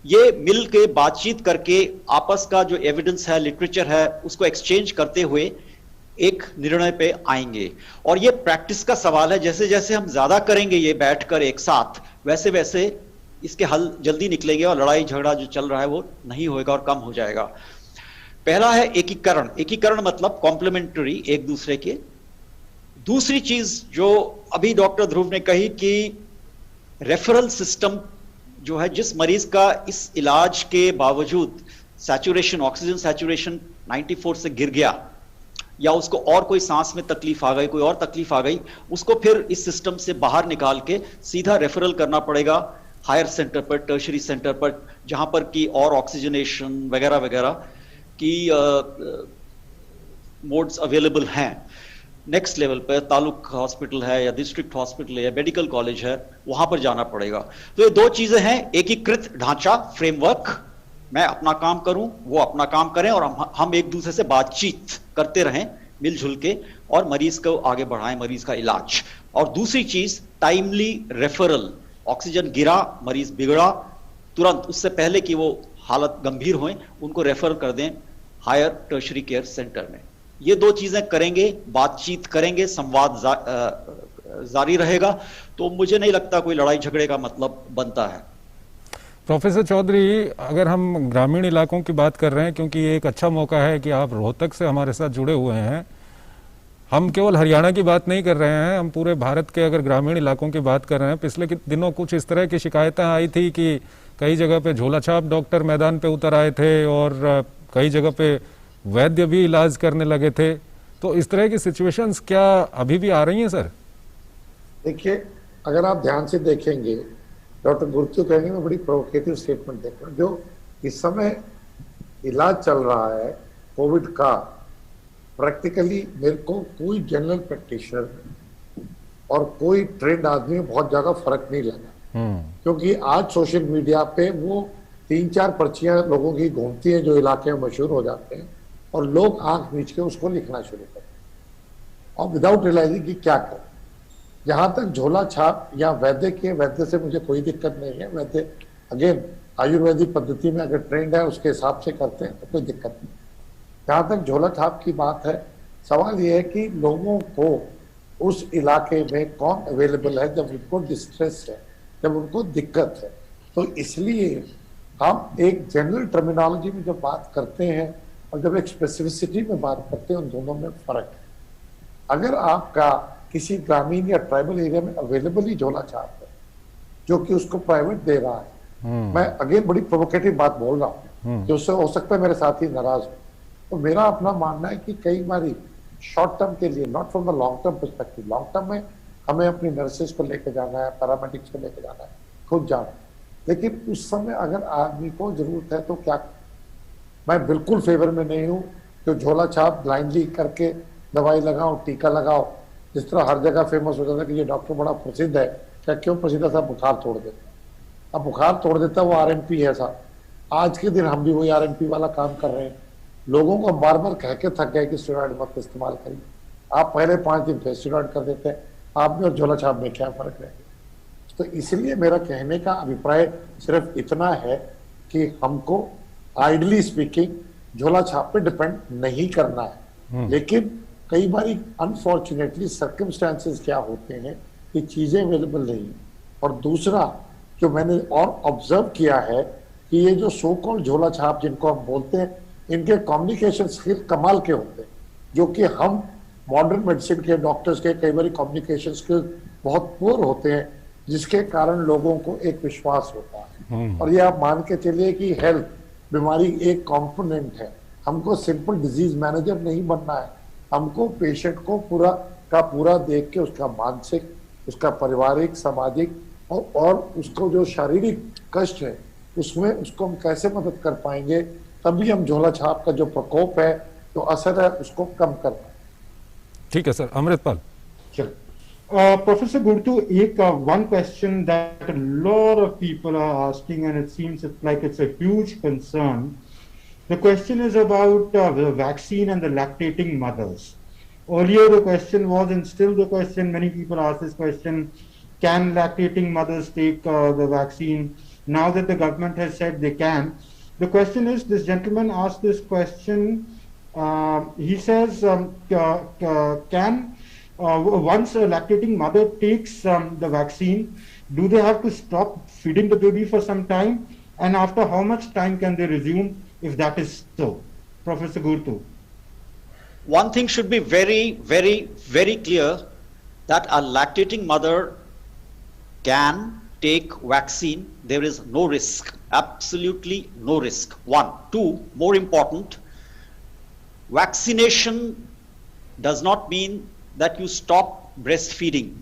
ये मिल के बातचीत करके आपस का जो एविडेंस है, लिटरेचर है, उसको एक्सचेंज करते हुए एक निर्णय पे आएंगे। और ये प्रैक्टिस का सवाल है, जैसे जैसे हम ज्यादा करेंगे ये बैठकर एक साथ, वैसे वैसे इसके हल जल्दी निकलेंगे और लड़ाई झगड़ा जो चल रहा है वो नहीं होएगा और कम हो जाएगा। पहला है एकीकरण। एकीकरण मतलब कॉम्प्लीमेंट्री एक दूसरे के। दूसरी चीज जो अभी डॉक्टर ध्रुव ने कही कि रेफरल सिस्टम जो है, जिस मरीज का इस इलाज के बावजूद सैचुरेशन, ऑक्सीजन सैचुरेशन 94 से गिर गया, या उसको और कोई सांस में तकलीफ आ गई, कोई और तकलीफ आ गई, उसको फिर इस सिस्टम से बाहर निकाल के सीधा रेफरल करना पड़ेगा हायर सेंटर पर, टर्शरी सेंटर पर, जहां पर की और ऑक्सीजनेशन वगैरह वगैरह की मोड्स अवेलेबल हैं। नेक्स्ट लेवल पर तालुक हॉस्पिटल है या डिस्ट्रिक्ट हॉस्पिटल है या मेडिकल कॉलेज है, वहां पर जाना पड़ेगा। तो ये दो चीजें हैं, एकीकृत ढांचा, फ्रेमवर्क, मैं अपना काम करूं, वो अपना काम करें, और हम एक दूसरे से बातचीत करते रहें मिलजुल के, और मरीज को आगे बढ़ाएं, मरीज का इलाज। और दूसरी चीज टाइमली रेफरल। ऑक्सीजन गिरा, मरीज बिगड़ा, तुरंत उससे पहले कि वो हालत गंभीर होए उनको रेफर कर दें हायर टर्शरी केयर सेंटर में। ये दो चीजें करेंगे, बातचीत करेंगे, संवाद जारी रहेगा, तो मुझे नहीं लगता कोई लड़ाई झगड़े का मतलब बनता है। प्रोफेसर चौधरी, अगर हम ग्रामीण इलाकों की बात कर रहे हैं, क्योंकि ये एक अच्छा मौका है कि आप रोहतक से हमारे साथ जुड़े हुए हैं, हम केवल हरियाणा की बात नहीं कर रहे हैं, हम पूरे भारत के अगर ग्रामीण इलाकों की बात कर रहे हैं। पिछले दिनों कुछ इस तरह की शिकायतें आई थी कि कई जगह पे झोलाछाप डॉक्टर मैदान पे उतर आए थे और कई जगह पे वैद्य भी इलाज करने लगे थे। तो इस तरह की सिचुएशंस क्या अभी भी आ रही हैं सर? देखिए, अगर आप ध्यान से देखेंगे, डॉक्टर गुरतु कहेंगे, मैं बड़ी प्रोवोकेटिव स्टेटमेंट देख रहा हूँ। जो इस समय इलाज चल रहा है कोविड का, प्रैक्टिकली मेरे को कोई जनरल प्रैक्टिशनर और कोई ट्रेंड आदमी में बहुत ज्यादा फर्क नहीं लगा। क्योंकि आज सोशल मीडिया पे वो 3-4 पर्चियां लोगों की घूमती हैं जो इलाके में मशहूर हो जाते हैं, और लोग आंख मीच के उसको लिखना शुरू करते हैं और विदाउट रियलाइजिंग कि क्या करें। जहां तक झोला छाप या वैद्य से मुझे कोई दिक्कत नहीं है। वैद्य अगेन आयुर्वेदिक पद्धति में अगर ट्रेंड है उसके हिसाब से करते हैं तो कोई दिक्कत नहीं। जहां तक झोला छाप की बात है, सवाल यह है कि लोगों को उस इलाके में कौन अवेलेबल है जब उनको डिस्ट्रेस है, जब उनको दिक्कत है। तो इसलिए हम एक जनरल टर्मिनोलॉजी में जब बात करते हैं और जब एक स्पेसिफिसिटी में बात करते हैं, उन दोनों में फर्क है। अगर आपका किसी ग्रामीण या ट्राइबल एरिया में अवेलेबल ही झोला छाप है जो कि उसको प्राइवेट दे रहा है, मैं अगेन बड़ी प्रोवोकेटिव बात बोल रहा हूँ जो उससे हो सकता है मेरे साथी नाराज हो, तो मेरा अपना मानना है कि कई बारी शॉर्ट टर्म के लिए, not from the long term perspective, long term में हमें अपनी नर्सेज को लेके जाना है, पैरामेडिक्स को लेके जाना है, खुद जाना है, लेकिन उस समय अगर आदमी को जरूरत है तो क्या। मैं बिल्कुल फेवर में नहीं हूँ कि झोला छाप ब्लाइंडली करके दवाई लगाओ, टीका लगाओ, जिस तरह हर जगह फेमस हो जाता है कि ये डॉक्टर बड़ा प्रसिद्ध है। क्या क्यों प्रसिद्ध है? साहब बुखार तोड़ देता। अब बुखार तोड़ देता वो RMP है साहब। आज के दिन हम भी वही RMP वाला काम कर रहे हैं। लोगों को बार बार कह के थक गए कि स्टेरॉइड मत इस्तेमाल करिए। आप पहले 5 दिन फिर स्टेरॉइड कर देते हैं। आप में और झोला छाप में क्या फर्क है? तो इसलिए मेरा कहने का अभिप्राय सिर्फ इतना है कि हमको आइडली स्पीकिंग झोला छाप पे डिपेंड नहीं करना है, लेकिन कई बार अनफॉर्चुनेटली सर्कमस्टेंसेस क्या होते हैं कि चीजें अवेलेबल नहीं है। और दूसरा जो मैंने और ऑब्जर्व किया है कि ये जो सो कॉल्ड झोला छाप जिनको हम बोलते हैं, इनके कम्युनिकेशन स्किल कमाल के होते हैं, जो कि हम मॉडर्न मेडिसिन के डॉक्टर्स के कई बार कम्युनिकेशन स्किल बहुत पुअर होते हैं, जिसके कारण लोगों को एक विश्वास होता है। और ये आप मान के चलिए कि हेल्थ बीमारी एक कंपोनेंट है। हमको सिंपल डिजीज मैनेजर नहीं बनना है, हमको पेशेंट को पूरा का पूरा देख के उसका मानसिक, उसका पारिवारिक, सामाजिक और उसको जो शारीरिक कष्ट है उसमें उसको हम कैसे मदद कर पाएंगे, तभी हम झोला छाप का जो प्रकोप है, जो असर है, उसको कम कर पाएंगे। ठीक है sir. Amritpal. Professor Gurtu, one question that a lot of people are asking, and it seems like it's a huge concern. The question is about the vaccine and the lactating mothers. Earlier the question was, and still the question, many people ask this question, can lactating mothers take the vaccine? now that the government has said they can. The question is, this gentleman asked this question. He says, can once a lactating mother takes the vaccine, do they have to stop feeding the baby for some time? And after how much time can they resume if that is so? Professor Gurtu. One thing should be very, very, very clear, that a lactating mother can take vaccine. There is no risk, absolutely no risk. One. Two, more important, vaccination does not mean that you stop breastfeeding.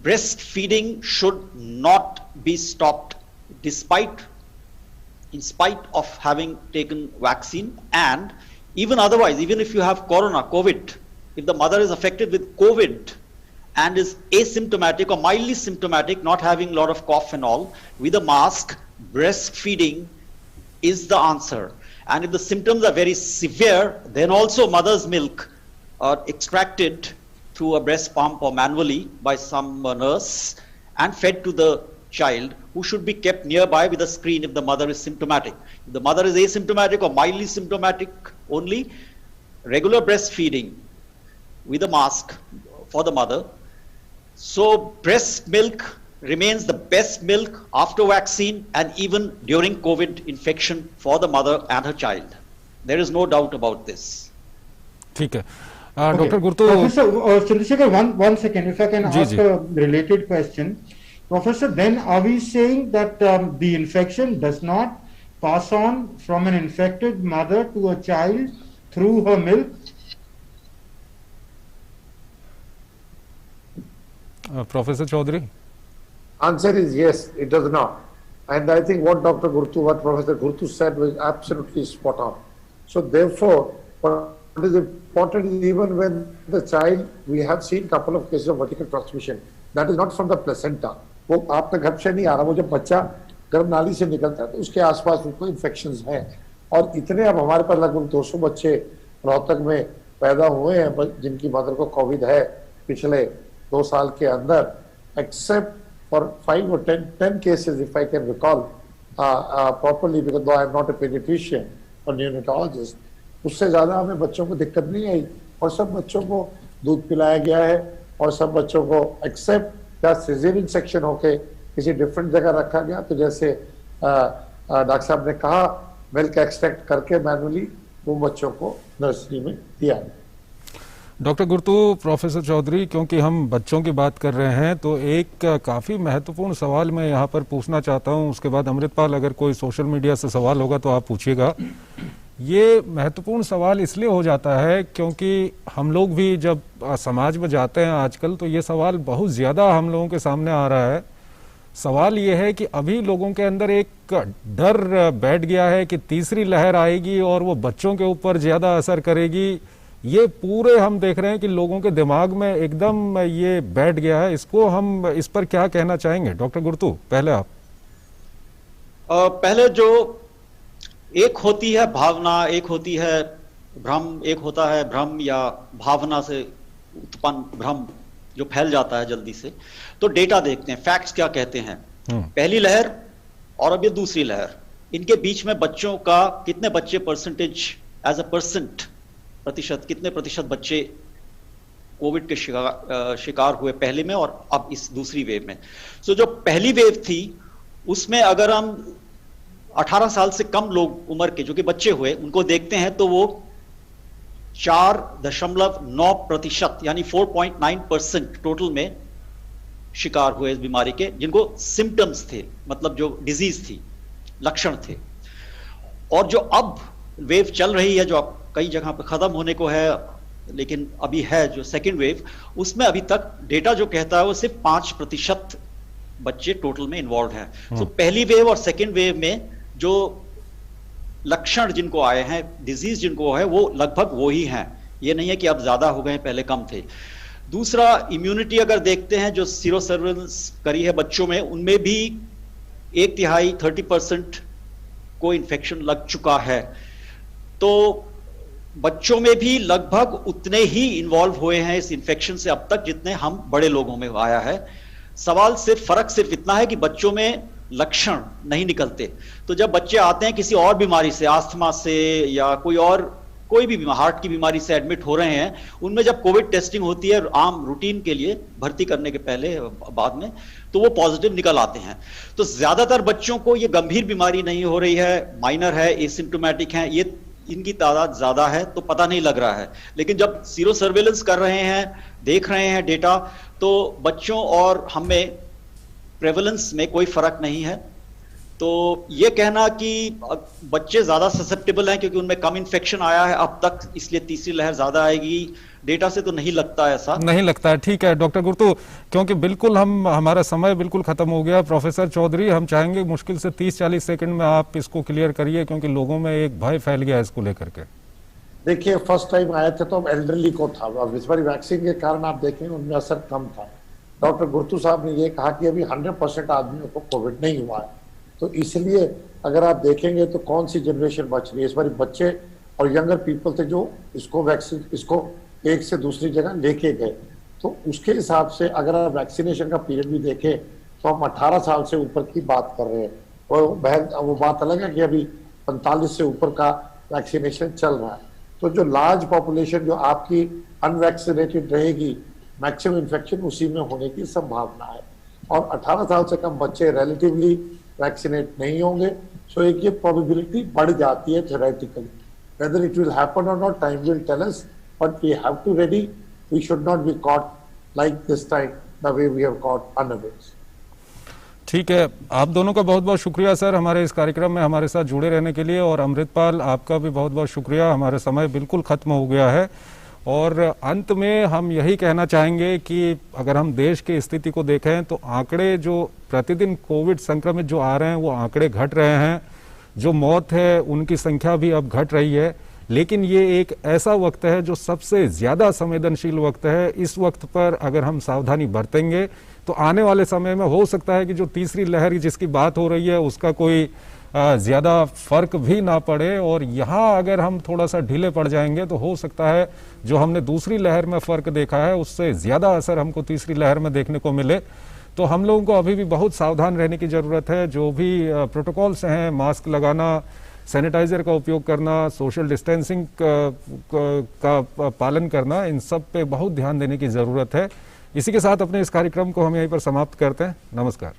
Breastfeeding should not be stopped in spite of having taken vaccine, and even otherwise, even if you have COVID, if the mother is affected with COVID and is asymptomatic or mildly symptomatic, not having a lot of cough and all, with a mask, breastfeeding is the answer. And if the symptoms are very severe, then also mother's milk extracted through a breast pump or manually by some nurse and fed to the child, who should be kept nearby with a screen if the mother is symptomatic. If the mother is asymptomatic or mildly symptomatic only, regular breastfeeding with a mask for the mother. So breast milk remains the best milk after vaccine and even during COVID infection for the mother and her child. There is no doubt about this. ठीक है, Dr. Gurtu. Professor Chandrasekhar, one second, if I can ask a related question. Professor, then are we saying that the infection does not pass on from an infected mother to a child through her milk? Professor Chaudhary? Answer is yes, it does not. And I think what Professor Gurtu said was absolutely spot on. So therefore, what is important is, even when the child, we have seen a couple of cases of vertical transmission, that is not from the placenta. वो आपका घर से नहीं आ रहा, वो जब बच्चा गर्भ नाली से निकलता है तो उसके आसपास उनको इन्फेक्शंस हैं। और इतने अब हमारे पास लगभग 200 बच्चे रोहतक में पैदा हुए हैं जिनकी मदर को कोविड है पिछले 2 साल के अंदर, except for 5 or 10 cases, if I can recall properly, because though I am not a pediatrician or neonatologist, उससे ज़्यादा हमें बच्चों को दिक्कत नहीं आई और सब बच्चों को दूध पिलाया गया है और सब बच्चों को एक्सेप्ट क्या सिजेरियन सेक्शन होके किसी डिफरेंट जगह रखा गया, तो जैसे डॉक्टर साहब ने कहा मिल्क एक्सट्रैक्ट करके मैनुअली वो बच्चों को नर्सरी में दिया गया। डॉक्टर गुर्तू, प्रोफेसर चौधरी, क्योंकि हम बच्चों की बात कर रहे हैं तो एक काफ़ी महत्वपूर्ण सवाल मैं यहाँ पर पूछना चाहता हूँ, उसके बाद अमृतपाल अगर कोई सोशल मीडिया से सवाल होगा तो आप पूछिएगा। ये महत्वपूर्ण सवाल इसलिए हो जाता है क्योंकि हम लोग भी जब समाज में जाते हैं आजकल तो ये सवाल बहुत ज़्यादा हम लोगों के सामने आ रहा है। सवाल ये है कि अभी लोगों के अंदर एक डर बैठ गया है कि तीसरी लहर आएगी और वो बच्चों के ऊपर ज़्यादा असर करेगी। ये पूरे हम देख रहे हैं कि लोगों के दिमाग में एकदम ये बैठ गया है। इसको हम इस पर क्या कहना चाहेंगे? डॉक्टर गुर्तू, पहले आप। पहले जो एक होती है भावना, एक होती है भ्रम, एक होता है भ्रम या भावना से उत्पन्न भ्रम जो फैल जाता है जल्दी से। तो डेटा देखते हैं, फैक्ट्स क्या कहते हैं। पहली लहर और अब ये दूसरी लहर, इनके बीच में बच्चों का कितने बच्चे परसेंटेज एज अ प्रतिशत, कितने प्रतिशत बच्चे कोविड के शिकार हुए पहले में और अब इस दूसरी वेव में। सो जो पहली वेव थी उसमें अगर हम 18 साल से कम लोग उम्र के जो कि बच्चे हुए उनको देखते हैं तो वो 4.9% यानी 4.9% टोटल में शिकार हुए इस बीमारी के, जिनको सिम्टम्स थे, मतलब जो डिजीज थी, लक्षण थे। और जो अब वेव चल रही है, जो कई जगह पर खत्म होने को है लेकिन अभी है जो सेकेंड वेव, उसमें अभी तक डेटा जो कहता है वो सिर्फ 5% बच्चे टोटल में इन्वॉल्व हैं। तो पहली वेव और सेकेंड वेव में जो लक्षण जिनको आए हैं, डिजीज जिनको है, वो लगभग वो ही हैं। ये नहीं है कि अब ज्यादा हो गए, पहले कम थे। दूसरा, इम्यूनिटी अगर देखते हैं जो सीरो सर्वेलेंस करी है बच्चों में, उनमें भी 1/3 30% को इन्फेक्शन लग चुका है। तो बच्चों में भी लगभग उतने ही इन्वॉल्व हुए हैं इस इन्फेक्शन से अब तक जितने हम बड़े लोगों में आया है। सवाल फर्क सिर्फ इतना है कि बच्चों में लक्षण नहीं निकलते। तो जब बच्चे आते हैं किसी और बीमारी से, अस्थमा से या कोई भी हार्ट की बीमारी से एडमिट हो रहे हैं, उनमें जब कोविड टेस्टिंग होती है आम रूटीन के लिए भर्ती करने के पहले बाद में, तो वो पॉजिटिव निकल आते हैं। तो ज्यादातर बच्चों को ये गंभीर बीमारी नहीं हो रही है, माइनर है, एसिम्प्टोमेटिक है, ये इनकी तादाद ज्यादा है तो पता नहीं लग रहा है। लेकिन जब सीरो सर्वेलेंस कर रहे हैं, देख रहे हैं डेटा, तो बच्चों और हमें प्रेवलेंस में कोई फर्क नहीं है। तो ये कहना कि बच्चे ज्यादा ससेप्टेबल हैं क्योंकि उनमें कम इन्फेक्शन आया है अब तक, इसलिए तीसरी लहर ज्यादा आएगी, डेटा से तो नहीं लगता ऐसा। नहीं लगता है। ठीक है डॉक्टर गुर्तू, क्योंकि बिल्कुल हमारा समय बिल्कुल खत्म हो गया। प्रोफेसर चौधरी, हम चाहेंगे मुश्किल से 30-40 सेकंड में आप इसको क्लियर करिए, क्योंकि लोगों में एक भय फैल गया इसको लेकर के। देखिए, फर्स्ट टाइम आए थे तो एल्डरली को था, अब इस बार वैक्सीन के कारण आप देखेंगे उनमें असर कम था। डॉक्टर गुर्तू साहब ने ये कहा कि अभी 100% आदमियों को कोविड नहीं हुआ है, तो इसलिए अगर आप देखेंगे तो कौन सी जनरेशन बच रही है, इस बार बच्चे और यंगर पीपल थे जो इसको वैक्सीन इसको एक से दूसरी जगह लेके गए। तो उसके हिसाब से अगर आप वैक्सीनेशन का पीरियड भी देखें तो हम 18 साल से ऊपर की बात कर रहे हैं, और वो बात अलग है कि अभी 45 से ऊपर का वैक्सीनेशन चल रहा है। तो जो लार्ज पॉपुलेशन जो आपकी अनवैक्सीनेटेड रहेगी, मैक्सिमम इन्फेक्शन उसी में होने की संभावना है, और 18 साल से कम बच्चे रिलेटिवली वैक्सीनेट नहीं होंगे। सो एक ये प्रोबेबिलिटी बढ़ जाती है theoretically. Whether it will happen और not, time will tell us, but we have to ready. We should not be caught like this time the way we have caught unawares. ठीक है, आप दोनों का बहुत बहुत शुक्रिया सर, हमारे इस कार्यक्रम में हमारे साथ जुड़े रहने के लिए। और अमृतपाल, आपका भी बहुत बहुत शुक्रिया। हमारा समय बिल्कुल खत्म हो गया है, और अंत में हम यही कहना चाहेंगे कि अगर हम देश की स्थिति को देखें तो आंकड़े जो प्रतिदिन कोविड संक्रमित जो आ रहे हैं वो आंकड़े घट रहे हैं, जो मौत है उनकी संख्या भी अब घट रही है। लेकिन ये एक ऐसा वक्त है जो सबसे ज्यादा संवेदनशील वक्त है। इस वक्त पर अगर हम सावधानी बरतेंगे तो आने वाले समय में हो सकता है कि जो तीसरी लहर जिसकी बात हो रही है उसका कोई ज्यादा फर्क भी ना पड़े, और यहाँ अगर हम थोड़ा सा ढीले पड़ जाएंगे तो हो सकता है जो हमने दूसरी लहर में फर्क देखा है उससे ज्यादा असर हमको तीसरी लहर में देखने को मिले। तो हम लोगों को अभी भी बहुत सावधान रहने की जरूरत है। जो भी प्रोटोकॉल्स हैं, मास्क लगाना, सैनिटाइजर का उपयोग करना, सोशल डिस्टेंसिंग का पालन करना, इन सब पे बहुत ध्यान देने की जरूरत है। इसी के साथ अपने इस कार्यक्रम को हम यहीं पर समाप्त करते हैं। नमस्कार।